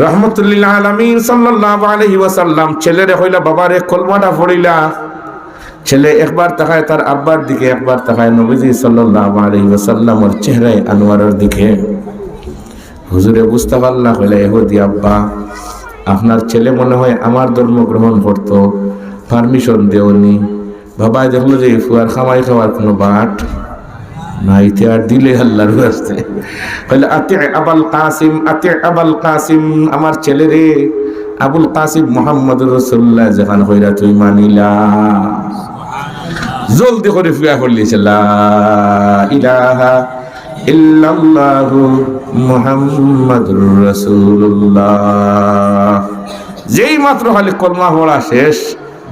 Speaker 1: রহমতুল্লিল আলামিন সাল্লাল্লাহু আলাইহি ওয়াসাল্লাম ছেলেরে হইলা বাবারে কলমাটা পড়িলা ছেলে একবার তাকায় তার আব্বার দিকে একবার তাকায় নবীজি সাল্লাল্লাহু আলাইহি ওয়াসাল্লামের চেহারায় আনোয়ারের দিকে হুজুরে বুঝতে পারলা হইলা ইহুদি আব্বা আপনার ছেলে মনে হয় আমার ধর্ম গ্রহণ করতো পারমিশন দেওনি বাবা দেখলো যে ফুয়ার খামাই খাওয়ার কোনো বাট নাই তে আর দিলে আল্লাহর রাস্তে কইলে আতি আবুল কাসিম আমার ছেলে রে আবুল কাসিম মুহাম্মদুর রাসূলুল্লাহ যখন কইরা তুই মানিলা জলদি করে ফুয়া করলিছে লা ইলাহা ইল্লাল্লাহু মুহাম্মাদুর রাসূলুল্লাহ যেই মাত্র খালি কলমা পড়া শেষ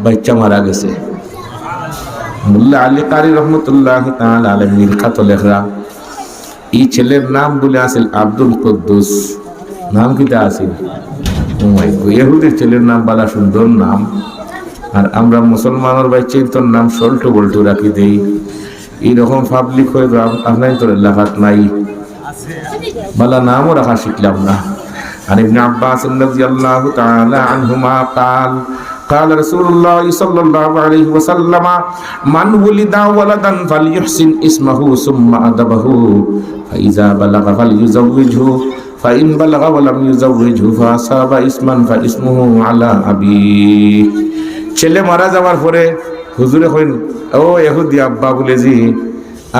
Speaker 1: বাচ্চা মারা গেছে মুল্লা আলী কারি রহমতুল্লাহ তাআলা আলাইহির খাত লেখরা এই ছেলের নাম বলে আসিল আব্দুল কুদ্দুস নাম কিটা আসিল ইহুদির ছেলের নাম বালা সুন্দর নাম আর আমরা মুসলমানের বাচ্চার তোর নাম সল্টু বল্টু রাখি দেই এইরকম পাবলিক হয়ে আপনার তোর এলাকাত নাই বালা নামও রাখা শিখলাম না আর ইবনে আব্বাস রাদিয়াল্লাহু তাআলা আনহুমা قال رسول الله صلى الله عليه وسلم من ولد ولدا فليحسن اسمه ثم أدبه فإذا بلغ فليزوجه فإن بلغ ولم يزوجه فأصاب اسما فاسمه على أبيه ছেলে মারা যাওয়ার পরে হুজুরে কইন ও ইহুদি আব্বা বলে জি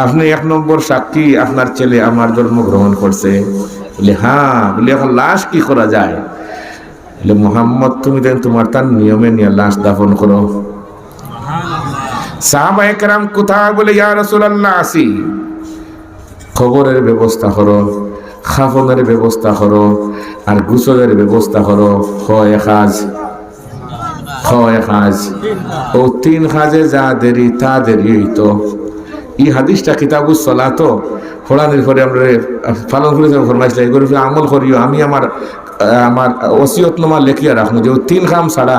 Speaker 1: আপনি এক নম্বর সাক্ষী আপনার ছেলে আমার জন্ম গ্রহণ করছে বলে হ্যাঁ বলে এখন লাশ কি করা যায় বলে মুহাম্মদ তুমি দেন তোমার তার নিয়মে নিয়ে লাশ দাফন করো সাহাবায়ে কেরাম কোথায় বলে ইয়া রাসূলুল্লাহ আসি খবরের ব্যবস্থা করো খাফনের ব্যবস্থা করো আর গোসলের ব্যবস্থা করো হয় কাজ ও তিন কাজে যা দেরি তা দেরি হইতো এই হাদিসটা কিতাবুস সালাত পড়ানোর পরে আমরা পালন করে ফরমাইছিলাম এগুলো আমল করিও আমি আমার ওসিয়তনামা লেখিয়া রাখবো যে তিন কাম ছাড়া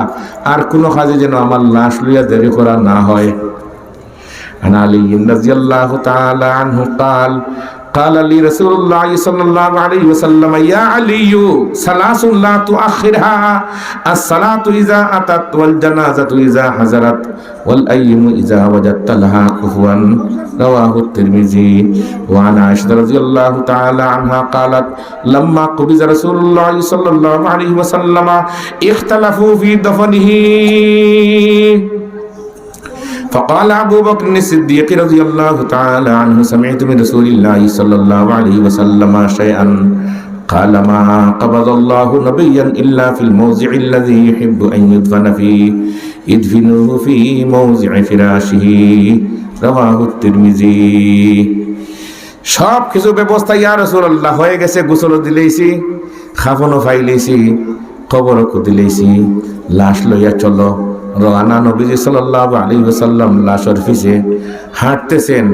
Speaker 1: আর কোনো কাজে যেন আমার লাশ লইয়া দেরি করা না হয় عن علي رضي الله تعالى عنه قال لي رسول الله صلى الله عليه وسلم يا علي ثلاث لا تؤخرها الصلاة إذا أتت والجنازة إذا حضرت والأيم إذا وجدت لها كفوا رواه الترمذي. وعن عائشة رضي الله تعالى عنها قالت لما قبض رسول الله صلى الله عليه وسلم اختلفوا في دفنه فقال أبو بكر الصديق رضي الله تعالى عنه سمعت من رسول الله صلى الله عليه وسلم شيئا قال ما قبض الله نبيا إلا في الموضع الذي يحب أن يدفن فيه يدفنوه في موضع فراشه رواه الترمذي. সব কিছু ব্যবস্থা ইয়া রাসূলুল্লাহ হয়ে গেছে, গোসল দিলেইছি, খাফনও ফাইলেইছি, কবরও দিলেইছি, লাশ লইয়া চলো। রওনা নবীজি সাল্লাল্লাহু আলাইহি ওয়াসাল্লাম লাশের পিছে হাঁটতেছেন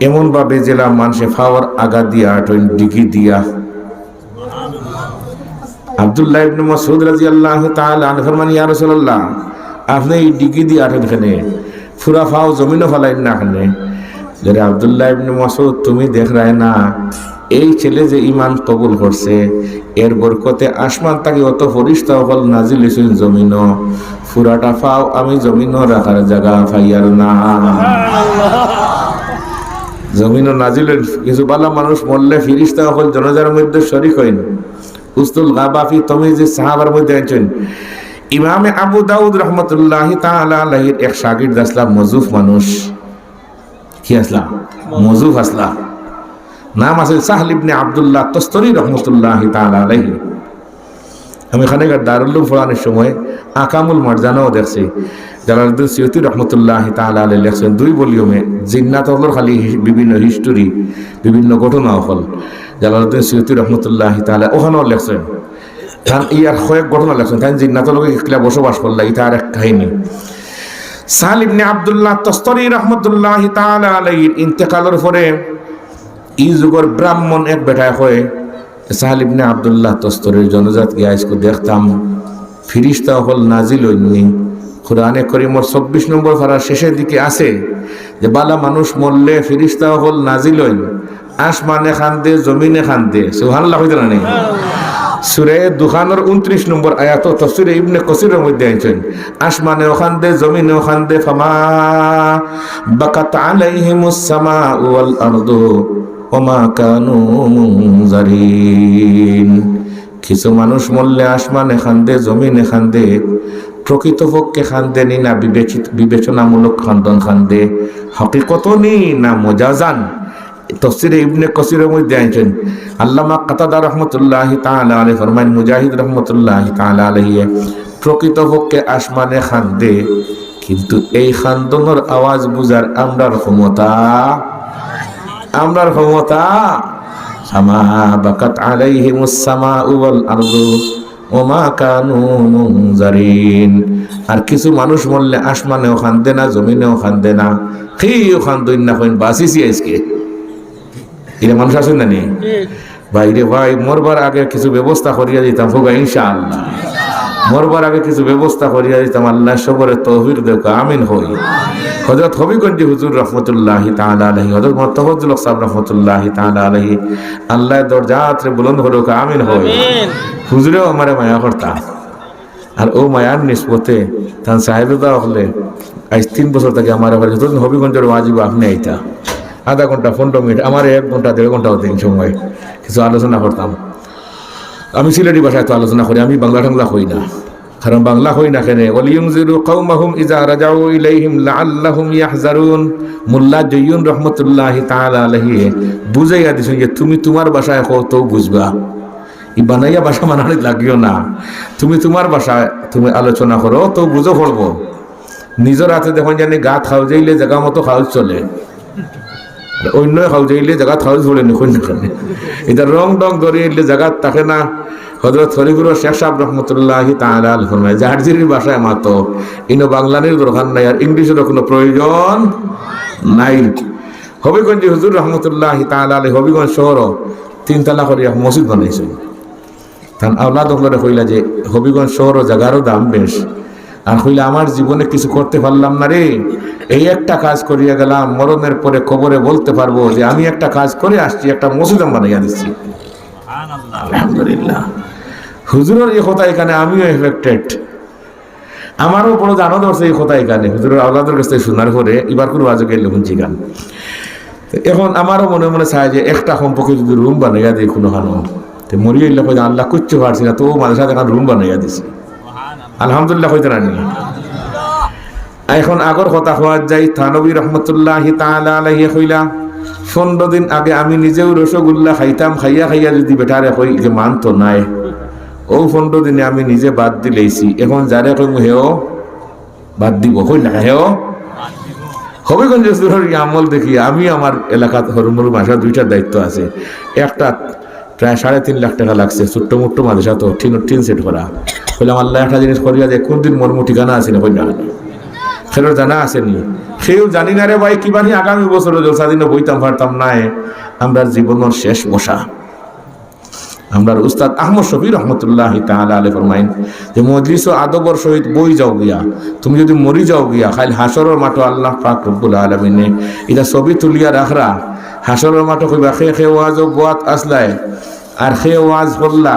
Speaker 1: এমন ভাবে জেলা মানুষে ফাওয়ার আগা দিয়া ডিগি দিয়া। আব্দুল্লাহ ইবনে মাসউদ রাদিয়াল্লাহু তাআলা আনহু ফরমান ইয়া রাসূলুল্লাহ আপনি এই ডিগি দিয়ে আঠেখানে পুরা ফাও জমিনও ফেলাইন না এখানে। যারা আব্দুল্লাহ ইবনে মাসউদ তুমি দেখ রায় না এই ছেলে যে ঈমান কবুল করছে এর বরকতে আসমান থেকে অত ফেরেশতা হল নাজিল হইছেন জমিনও, পুরাটা ফাও আমি জমিনও রাখার জায়গা পাইয়ার না। জমিনও নাজিলের কিছু বালা মানুষ মরলে ফেরেশতা হল জনাজার মধ্যে শরীক হইন। উস্তুল গাবাফি তুমি যে সাহাবার মধ্যে আছেন ইমামে আবু দাউদ রহমতুল্লাহি তাআলা আলাইহির এক শাগির্দ আসলাম মজুফ মানুষ। কি আসলাম? মজুফ আসলাম। নাম আছে সাহল ইবনে আব্দুল্লাহ তস্তরি রহমতুল্লাহি তাআলা আলাইহি। আমি খানেকার দারুল উলুম পড়ানোর সময় আকামুল মারজানাও দেখছি। জালালউদ্দিন সিয়ুতি রহমতুল্লাহি তাআলা আলাইহি লেখছেন 2 ভলিউমে জিন্নাত হল খালি বিভিন্ন হিস্টোরি বিভিন্ন ঘটনা হল। জালালউদ্দিন সিয়ুতি রহমতুল্লাহি তাআলা ওখানেও লেখছেন তার ইয়ার কয়েক ঘটনা লেখছেন তাই জিন্নাতের লোক একলা বসবাস করলা এটা আর এক কাহিনী। সাহল ইবনে আব্দুল্লাহ তস্তরি রহমতুল্লাহি তাআলা আলাইহির ইন্তেকালের পরে এই যুগের ব্রাহ্মণ এক বেটায় হয় সাহল ইবনে আব্দুল্লাহ তস্তরের জনজাত গিয়া আজকে দেখতাম ফিরিস্তা হল নাজিল হইনি। কোরআনে কারীমের 24 নম্বর পারার শেষের দিকে আছে যে বালা মানুষ মরলে ফিরিস্তা হল নাজিল হইন, আসমানে খান্দে জমিনে খান্দে। সুবহানাল্লাহ হইতে না নেই? সূরা দুখানের 29 নম্বর আয়াত তাফসীরে ইবনে কাসিরের মধ্যে আছেন আসমানেও খান্দে জমিনেও খান্দে ফামা বাকাত আলাইহিমুস সামাউ ওয়াল আরদু ওমা কানু মুনজারিন। কিছু মানুষ মরলে আসমানে খান্দে জমিনে খান্দে, প্রকৃতপক্ষে খান্দে নি না বিবেচনামূলক খান্দন খান্দে, হকিকত নি না মজাজান। তাফসীরে ইবনে কাসিরের মধ্যে আছেন আল্লামা কাতাদা রাহমাতুল্লাহি তাআলা আলাইহি ফরমান মুজাহিদ রাহমাতুল্লাহি তাআলা আলাইহি প্রকৃতপক্ষে আসমানে খান্দে, কিন্তু এই খান্দনের আওয়াজ বুঝার আমরার ক্ষমতা সামা বাকাত আলাইহিমুস সামাউ ওয়াল আরদু ওমা কানু মুনজারিন। আর কিছু মানুষ মরলে আসমানেও খান্দে না জমিনেও খান্দে না, কেউ খান্দইন না কইন বাসিসি আজকে। এরা মানুষ আছেন না নি ভাই রে ভাই? মরবার আগে কিছু ব্যবস্থা করিয়া দিতাম হোক ইনশাআল্লাহ। মরবার আগে কিছু ব্যবস্থা করিয়া দিতাম, আল্লাহ সবরে তৌফিক দেখ, আমিন হই। হযরত হবিগঞ্জ হুজুর রহমতুল্লাহি তাআলা আলাইহি, হযরত মুতাওয়াজ্জিল সাহেব রহমতুল্লাহি তাআলা আলাইহি, আল্লাহ দরজাতে বুলন্দ করুক, আমিন হই। হুজুরেও আমারে মায়া করতা, আর ও মায়ার নিসবতে তান সাহেবে দা হলে আজ 3 বছর থেকে আমার হযরত হবিগঞ্জের ওয়াজিব আপনি আইতা আধা ঘন্টা 15 মিনিট, আমার 1 ঘন্টা 1.5 ঘন্টা হতে সময় কিছু আলোচনা করতাম। আমি সিলেটি ভাষায় তো আলোচনা করি, আমি বাংলা টাংলা হই না, কারণ বাংলা হই না কেন ওয়ালিয়ুনজিরু কওমাহুম ইযা রাজাউ ইলাইহিম লাআল্লাহুম ইয়াহজারুন। মোল্লা জয়ুন রহমতুল্লাহি তাআলা আলাইহি বুঝাইয়া দিছেন যে তুমি তোমার ভাষায় কও তো বুঝবা, ই বানাইয়া ভাষা মানানি লাগিও না, তুমি তোমার ভাষায় তুমি আলোচনা করো তো বুঝো পড়বো। নিজের হাতে দেখুন জানি গা খাও যাইলে জায়গা মতো খাও চলে, অন্য খাও যাইলে জায়গা খাও চলে নিখুন না, এটা রং ডং ধরিয়ে জায়গা থাকে না। হযরত ফরিদুর শেখ সাহেব রহমতুল্লাহি তাআলা আলাইহি ফরমায় জাহাজির ভাষায় মাতো ইনো বাংলানির দরকার নাই, আর ইংলিশের কোনো প্রয়োজন নাই। হবিগঞ্জ হুজুর রহমতুল্লাহি তাআলা আলাইহি হবিগঞ্জ শহর 3 তলা করিয়া মসজিদ বানাইছেন। তান আওলাদ হলরে কইলা যে হবিগঞ্জ শহর জায়গারও দাম বেশ, আর কইলে আমার জীবনে কিছু করতে পারলাম না রে, এই একটা কাজ করিয়া গেলাম, মরণের পরে কবরে বলতে পারবো যে আমি একটা কাজ করে আসছি, একটা মসজিদ বানাইয়া দিচ্ছি। আলহামদুলিল্লাহ, হুজুরের এই কথা এখানে আমিও এফেক্টেড, আমারও বড় জানো ধরছে এই কথা এখানে হুজুরের আওলাদের কাছে শোনার পরে এবার কোনো আজকে গেলে শুনছি গান। এখন আমারও মনে মনে চায় যে একটা সম্পর্কে যদি রুম বানাইয়া দিই কোনো হানো, তো মরিয়ে আল্লাহ করতে পারছি না, তো মাঝে সাথে এখন রুম বানাইয়া দিছি। আলহামদুলিল্লাহ হইতে রানি। এখন আগর কথা হওয়া যায়, থানবী রহমতুল্লাহি তাআলা আলাইহি কইলা 15 দিন আগে আমি নিজেও রসগোল্লা খাইতাম, খাইয়া খাইয়া যদি বেটারে কই যে মানতো নাই, ও 15 দিনে আমি নিজে বাদ দিলেইছি। এখন যারে কই হেও বাদ দিব, কই না হেও হবিগঞ্জ আমল দেখি আমি আমার এলাকাত হরমুর মাসার 2টা দায়িত্ব আছে। একটা প্রায় 3.5 লাখ টাকা লাগছে, ছোট্ট মোট্ট মাদ্রাসা তো টিন সেট করা। বললাম আল্লাহ একটা জিনিস করিয়া যে কোন দিন মর্ম ঠিকানা আছে না, কই না সেটার জানা আসেনি, সেও জানি না রে ভাই। কি বানি আগামী বছর জলসা দিনে বইতাম পারতাম নাই। আমরা জীবনের শেষ বসা আমরা উস্তাদ আহমদ শফি রহমতুল্লাহি তাআলা আলাইহি ফরমাইন যে মজলিস ও আদবর সহিত বই যাও গিয়া, তুমি যদি মরি যাও গিয়া খাইল হাসরের মাঠে আল্লাহ পাক রব্বুল আলামিনে এটা ছবি তুলিয়া রাখরা, হাসরের মাঠে কইবা খে ওয়াজ ও বাত আসলাই আর খে ওয়াজ করলা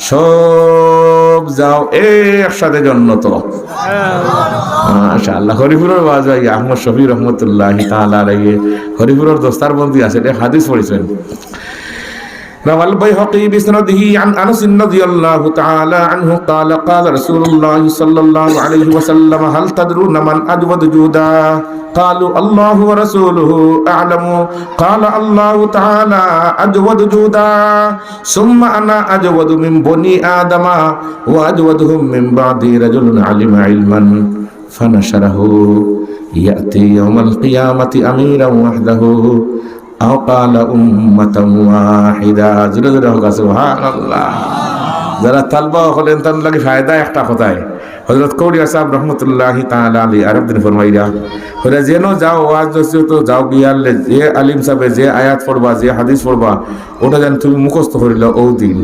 Speaker 1: সব যাও একসাথে জান্নাত। মাশাআল্লাহ, হরিপুরের ওয়াজ ভাই আহমদ শফি রহমতুল্লাহি তাআলা আলাইহি, হরিপুরের দস্তারবন্দি আছে, এটা হাদিস পড়েছেন। روى البيهقي بسنده عن أنس رضي الله تعالى عنه قال قال رسول الله صلى الله عليه وسلم هل تدرون من أجود جودا قالوا الله ورسوله أعلم قال الله تعالى أجود جودا ثم أنا أجود من بني آدم وأجودهم من بعدي رجل علم علما فنشره يأتي يوم القيامة أميرا وحده أو قال أمة واحدة। জোরে জোরে হোক সুবহানাল্লাহ। যারা তালবা হলেন তার লাগি ফায়দা একটা কথায় হযরত কৌরিয়া সাহেব রহমতুল্লাহি তাআলা আলাইহি আরব দিন ফরমাইরা হরে যেন যাও ওয়াজ তো যাও গিয়ালে যে আলিম সাহেব যে আয়াত পড়বা যে হাদিস পড়বা ওটা যেন তুমি মুখস্থ করিলা ও দিন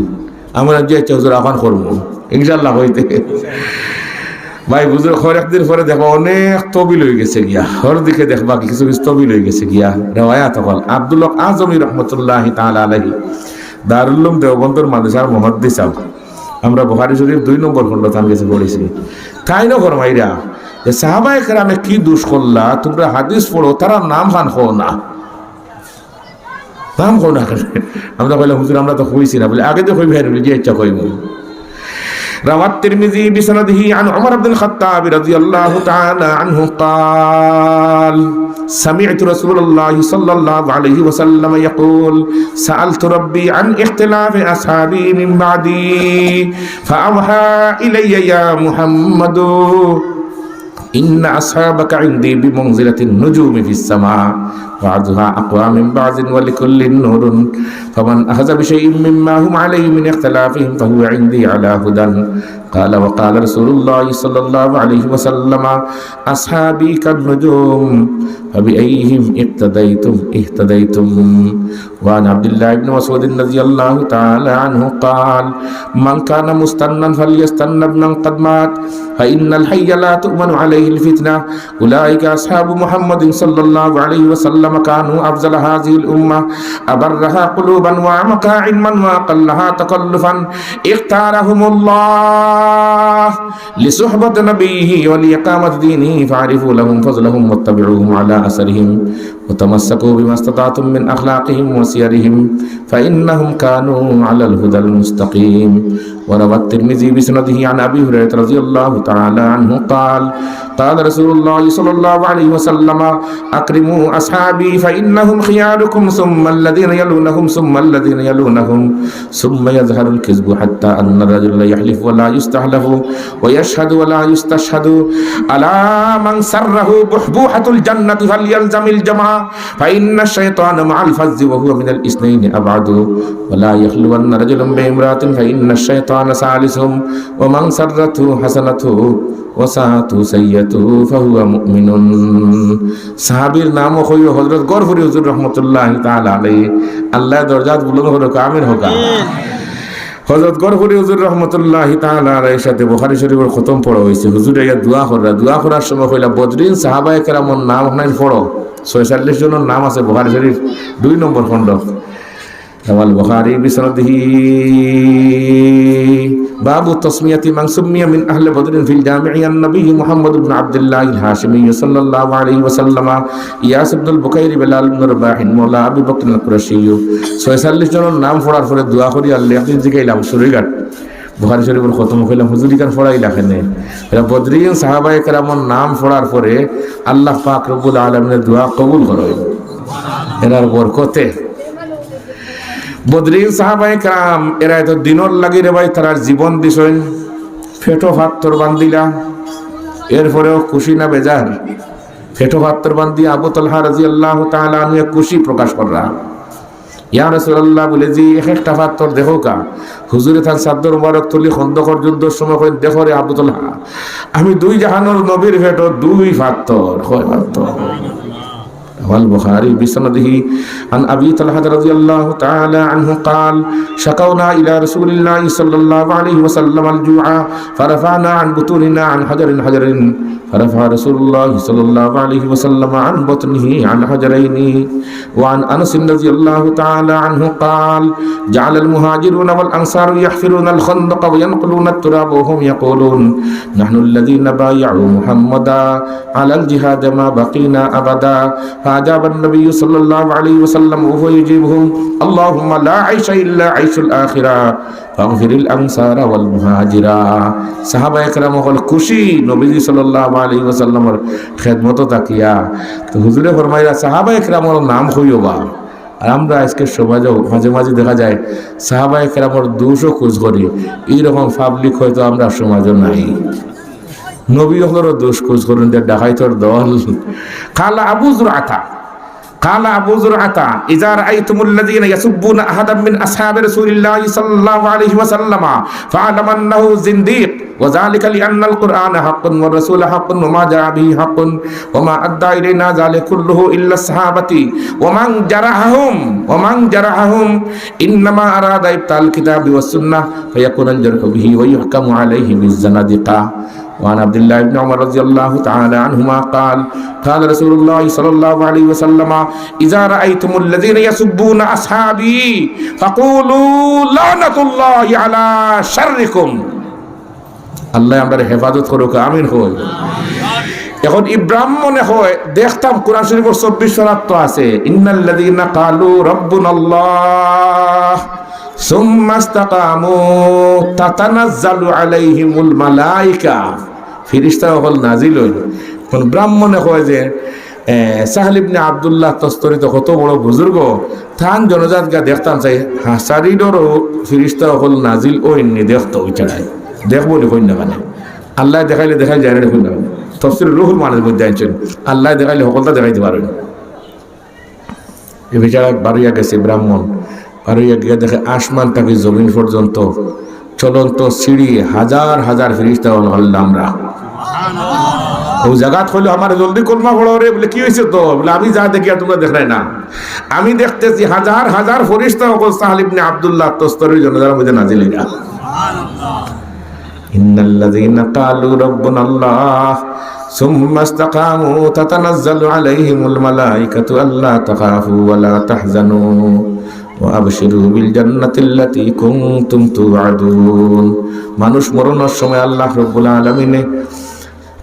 Speaker 1: আমরা যে হুজুর আফান করব ইনশাআল্লাহ হইতে। ভাই বুঝুর খর একদিন পরে দেখো অনেক তবিল হয়ে গেছে গিয়া, হর দিকে দেখবা কিছু কিছু তবিল হয়ে গেছে গিয়া। রেওয়ায়াত হল আব্দুল হক আজমি রহমতুল্লাহি তাআলা আলাইহি দারুল উলুম দেওবন্দর মাদ্রাসার মুহাদ্দিস সাহেব, আমরা বুখারী শরীফ 2 নম্বর খণ্ড তার কাছে পড়েছি। তাই না ফরমাইরা যে সাহাবায়ে কেরামে কি দোষ করলা, তোমরা হাদিস পড়ো তারা নাম খান হো না, নাম হো না। আমরা কইলাম হুজুর আমরা তো কইছি না, বলে আগে তো কই ভাই যে ইচ্ছা কইব। روى الترمذي بسنده عن عمر بن الخطاب رضي الله تعالى عنه قال سمعت رسول الله صلى الله عليه وسلم يقول سألت ربي عن اختلاف أصحابي من بعدي فأوحى إلي يا محمد إن أصحابك عندي بمنزلة النجوم في السماء بعضها أقوى من بعض ولكل نور فمن أخذ بشيء مما هم عليه من اختلافهم فهو عندي على هدى قال وقال رسول الله صلى الله عليه وسلم أصحابي كالنجوم فبأيهم اقتديتم اهتديتم وعن عبد الله بن مسعود رضي الله تعالى عنه قال من كان مستنا فليستن بمن قد مات فإن الحي لا تؤمن عليه الفتنة أولئك أصحاب محمد صلى الله عليه وسلم كانوا أفضل هذه الأمة أبرها قلوبا وأعمقها علما وأقلها تكلفا اختارهم الله لصحبة نبيه ولإقامة دينه فاعرفوا لهم فضلهم واتبعوهم على أثرهم وتمسكوا بما استطعتم من أخلاقهم وسيرهم فإنهم كانوا على الهدى المستقيم. وروى الترمذي بسنده عن أبي هريرة رضي الله تعالى عنه قال قال رسول الله صلى الله عليه وسلم أكرموا أصحابي فإنهم خياركم ثم الذين يلونهم ثم الذين يلونهم ثم يظهر الكذب حتى أن الرجل لا يحلف ولا يستحلف ويشهد ولا يستشهد ألا من سره بحبوحة الجنة فليلزم الجماعة فإن الشيطان مع الفز وهو من الاثنين أبعد ولا يخلون رجل بامرأة فإن الشيطان ثالثهم ومن سرته حسنته وساءته سيئته فهو مؤمن. সাহাবীর নাম হইল হযরত গরফুরি হুজুর রাহমাতুল্লাহি তাআলা আলাইহি, আল্লাহ দরজাত বুলন্দ হোক, আমিন হোক। হযরত গরহুরি হুজুর রাহমাতুল্লাহি তাআলা আলাইহির সাথে বুখারী শরীফের খতম পড়া হইছে। হুজুর ইয়া দোয়া করার সময় কইলা বদরিন সাহাবায়ে কেরামের নাম নাই পড়ো। 46 জনের নাম আছে বুখারী শরীফ 2 নম্বর খণ্ড। রাওয়াল বুখারী বিসনদিহি বাবু তাসমিয়াতি মান সুমিয়া মিন আহলি বদরিন ফিল জামি'i আন-নবী মুহাম্মদ ইবনে আব্দুল্লাহ আল-হাশিমি সাল্লাল্লাহু আলাইহি ওয়াসাল্লাম ইয়াস ইবনুল বুকাইরি বেলাল ইবনে রাবাহিন মাওলা আবু বকর আল-কুরাশি। 46 জনের নাম পড়ার পরে দোয়া করি আল্লাহ একদিন জিগাইলাম শরীরঘাট বুখারী শরীফের খতম কইলাম হুজুরি কার পড়াইলা কেনে? এরা বদরিন সাহাবায়ে কেরামের নাম পড়ার পরে আল্লাহ পাক রব্বুল আলামিনের দোয়া কবুল করেন এনার বরকতে। বদরিন সাহাবায়ে কেরাম এরা এত দিনর লাগি রে ভাই তারা জীবন দিছেন, ফেটো হাতর বান্দিলা, এরপরেও খুশি না বেজার? ফেটো হাতর বান্দি আবু তালহা রাদিয়াল্লাহু তাআলা আনহু খুশি প্রকাশ কররা, ইয়া রাসূলুল্লাহ বলে জি একটা হাতর দেখো কা। হুজুরে তার চাদর মুবারক তুলি খন্দকর যুদ্ধের সময় কই দেখো রে আবু তালহা, আমি 2 জাহানের নবীর ফেটো 2 হাতর হয় হাতর। والبخاري بسنده عن أبي طلحة رضي الله تعالى عنه قال شكونا إلى رسول الله صلى الله عليه وسلم الجوع فرفعنا عن بطوننا عن حجر فرفع رسول الله صلى الله عليه وسلم عن بطنه عن حجرين. وعن أنس رضي الله تعالى عنه قال جعل المهاجرون والأنصار يحفرون الخندق وينقلون التراب وهم يقولون نحن الذين بايعوا محمدا على الجهاد ما بقينا أبدا. فأجاب النبي صلى الله عليه وسلم وهو يجيبهم اللهم لا عيش إلا عيش الآخرة فاغفر الأنصار والمهاجرة. সাহাবায়ে কেরাম হল খুশি নবীজি সাল্লাল্লাহু আলাইহি ওয়াসাল্লামের খেদমত তাকিয়া। তো হুজুরে ফরমাইরা সাহাবায়ে কেরামের নাম হইবা। আর আমরা আজকে সমাজেও মাঝে মাঝে দেখা যায় সাহাবায়ে কেরামের দোষও খোঁজ করি, এইরকম পাবলিক হয়তো আমরা সমাজে নাই। নবী হলেরও দোষ খোঁজ করুন ডাকাইতর দল। কালা আবু যুরআতা قال أبو زرعة إذا رأيتم الذين يسبون أحدا من أصحاب رسول الله صلى الله عليه وسلم فاعلم أنه زنديق وذلك لأن القرآن حق والرسول حق وما جاء به حق وما أدى إلينا ذلك كله إلا الصحابة ومن جرحهم إنما أراد إبطال الكتاب والسنة فيكون الجرح به ويحكم عليه بالزنادقة. وعن عبد الله بن عمر رضي الله تعالى عنهما قال قال رسول الله صلى الله عليه وسلم إذا رأيتم الذين يسبون أصحابي فقولوا لعنة الله على شركم. আল্লাহ আমাদের হেফাজত করুক, আমিন হই। এখন ইব্রাহিম মনে হয় দেখতাম কোরআন শরীফের 24 সূরাত তো আছে ইন্নাল্লাযীনা ক্বালু রাব্বুনাল্লাহ সুম্মা ইসতাকামু তাতানাজ্জালু আলাইহিমুল মালায়েকা, ফেরেশতা হল নাজিল হইল। কোন ব্রাহ্মণে কয় যে সাহল ইবনে আব্দুল্লাহ তস্তরি তো কত বড় বুজুর্গ, থান জনজাত গা দেখতাম চাই হাসারিডরও ফেরেশতা হল নাজিল ওইনি দেখতো ওই ছাড়াই দেখবো নি কই না মানে আল্লাহ দেখাইলে দেখাই যায় না কই না। তাফসীর রুহুল মানের মধ্যে আছেন আল্লাহ দেখাইলে সকলটা দেখাইতে পারেন। এই বেচারা বাড়িয়া গেছে ব্রাহ্মণ, বাড়িয়া গিয়ে দেখে আসমান থেকে জমিন পর্যন্ত চলন্ত সিঁড়ি, হাজার হাজার ফেরেশতা হল আমরা। ও জায়গাত হইলো আমার জলদি কলমা পড়ো রে বলে কি হয়েছে তো বলে আমি যা দেখি আর তোমরা দেখাই না, আমি দেখতেছি হাজার হাজার ফেরেশতা হল সাহল ইবনে আব্দুল্লাহ তস্তরির জনজার মধ্যে নাজিল হইরা। ইন্নাল্লাযীনা ক্বালু রাব্বুনাল্লাহ সুম্মা ইসতাকামু তাতানাজ্জালু আলাইহিমুল মালায়েকাতু আল্লা তাখাফু ওয়া লা তাহজানু ওয়া আবশিরু বিল জান্নাতিল্লাতী কুনতুম তুআদুন। মানুষ মরণের সময় আল্লাহ রাব্বুল আলামিনে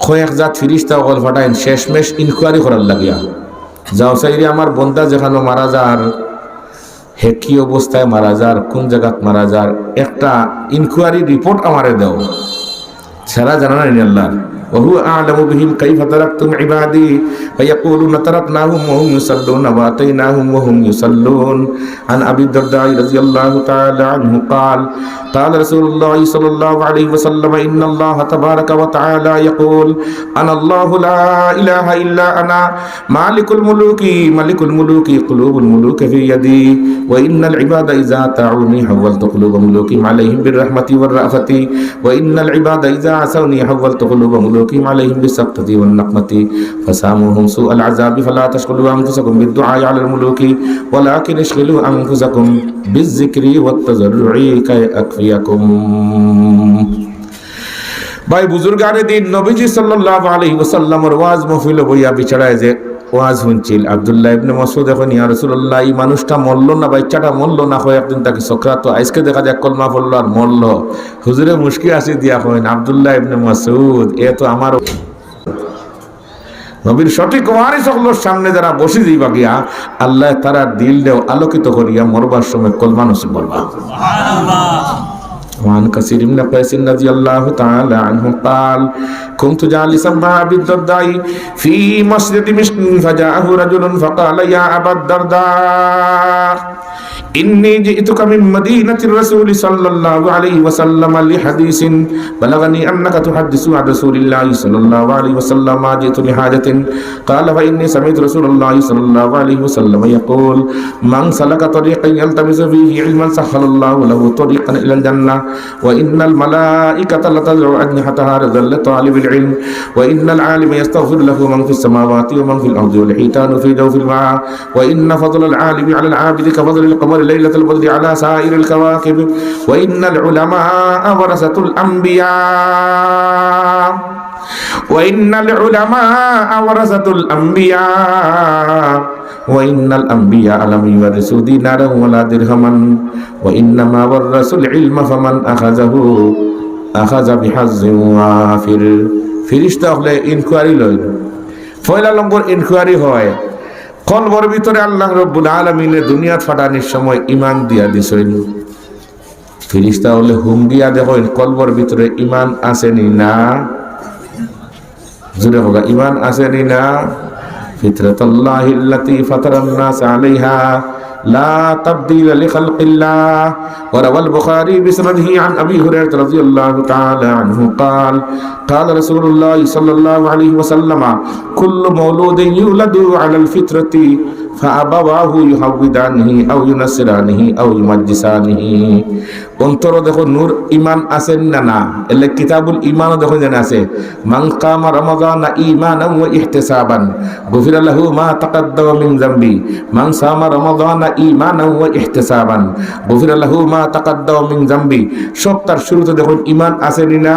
Speaker 1: কয়েক জাত ফেরেশতা ওগল ফাটাইন শেষমেশ ইনকোয়ারি করার লাগিয়া, যাও চাইরে আমার বন্দা যেখানে মারা যার হে কি অবস্থায় মারা যার, কোন জায়গাত মারা যার একটা ইনকোয়ারি রিপোর্ট আমারে দাও। সারা জানা নাই আল্লাহ وهو أعلم بهم كيف تركتم عبادي فيقولون تركناهم وهم يصلون وأتيناهم وهم يصلون. عن أبي الدرداء رضي الله تعالى عنه قال قال رسول الله صلى الله عليه وسلم إن الله تبارك وتعالى يقول أنا الله لا إله إلا أنا مالك الملوك ملك الملوك قلوب الملوك في يدي وإن العباد إذا أطاعوني حولت قلوب ملوكهم عليهم بالرحمة والرأفة وإن العباد إذا عصوني حولت قلوب ملوكهم ملوكهم عليهم بالسقطة والنقمة فساموهم سوء العذاب فلا تشغلوا أنفسكم بالدعاء على الملوك ولكن اشغلوا أنفسكم بالذكر والتضرع كي أكفيكم ভাই বুজুর্গানে দিন নবীজি সাল্লাল্লাহু আলাইহি ওয়াসাল্লামের ওয়াজ মাহফিলে বইয়া বিছাড়ায় যে ওয়াজ শুনছিল আব্দুল্লাহ ইবনে মাসউদ এখন ইয়া রাসূলুল্লাহ এই মানুষটা মরল না বাচ্চাটা মরল না হয় একদিন তাকে সকরাত আজকে দেখা যায় কলমা পড়ল আর মরল হুজুরে মুশকিল আসি দিয়া হয় আব্দুল্লাহ ইবনে মাসউদ এ তো আমার নবীর সঠিক ওয়ারিস হলোর সামনে যারা বসে যাইবা গিয়া আল্লাহ তারা দিল দেও আলোকিত করিয়া মরবার সময় কলমা নসিব করবা সুবহানাল্লাহ وعن كثير بن قيس رضي الله تعالى عنه قال كنت جالسا مع أبي الدرداء في مسجد دمشق فجاءه رجل فقال يا أبا الدرداء إني جئتك من مدينة الرسول صلى الله عليه وسلم لحديث بلغني أنك تحدث عن رسول الله صلى الله عليه وسلم ما جئت لحاجة قال فإني سمعت رسول الله صلى الله عليه وسلم يقول من سلك طريقا يلتمس فيه علما سهل الله له طريقا إلى الجنة وإن الملائكة لتضع أجنحتها رضا لطالب العلم وإن العالم يستغفر له من في السماوات ومن في الأرض والحيتان في جوف الماء وإن فضل العالم على العابد كفضل القمر ليلة البدر على سائر الكواكب وإن العلماء ورثة الأنبياء وإن العلماء ورثة الأنبياء وإن الأنبياء لم يورثوا دينارا ولا درهما وإنما ورثوا العلم فمن أخذه أخذ بحظ وافر ফেরেশতা হলে ইনকোয়ারি লয় পয়লা নম্বর ইনকোয়ারি হয় কলবর ভিতরে আল্লাহ রাব্বুল আলামিনের দুনিয়াত ফাটানির সময় ঈমান দিয়া দিছেন ফেরেশতা হলে হুম দিয়া দেখেন কলবর ভিতরে ঈমান আছে নি না জুড়ে হোক ঈমান আছে নি না ফিতরাতাল্লাহি আল্লাতী ফাতারান নাস আলাইহা لا تبديل لخلق الله وروى البخاري بسنده عن أبي هريرة رضي الله تعالى عنه قال قال رسول الله صلى الله عليه وسلم كل مولود يولد على الفطرة فأبواه يهودانه أو ينصرانه أو يمجسانه অন্তর দেখো নূর ঈমান আছেন না না এলে কিতাবুল ঈমান দেখো জানা আছে মান কামা রমাদান ঈমানান ওয়া ইহতিসাবান গুফিরা লাহু মা তাকাদ্দামা মিন যামবি মান সামা রমাদান ঈমানান ওয়া ইহতিসাবান গুফিরা লাহু মা তাকাদ্দামা মিন যামবি সব তার শুরুতে দেখো ঈমান আছে না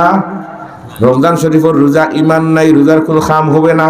Speaker 1: রমজান শরীফের রোজা ঈমান নাই রোজার কোনো কাম হবে না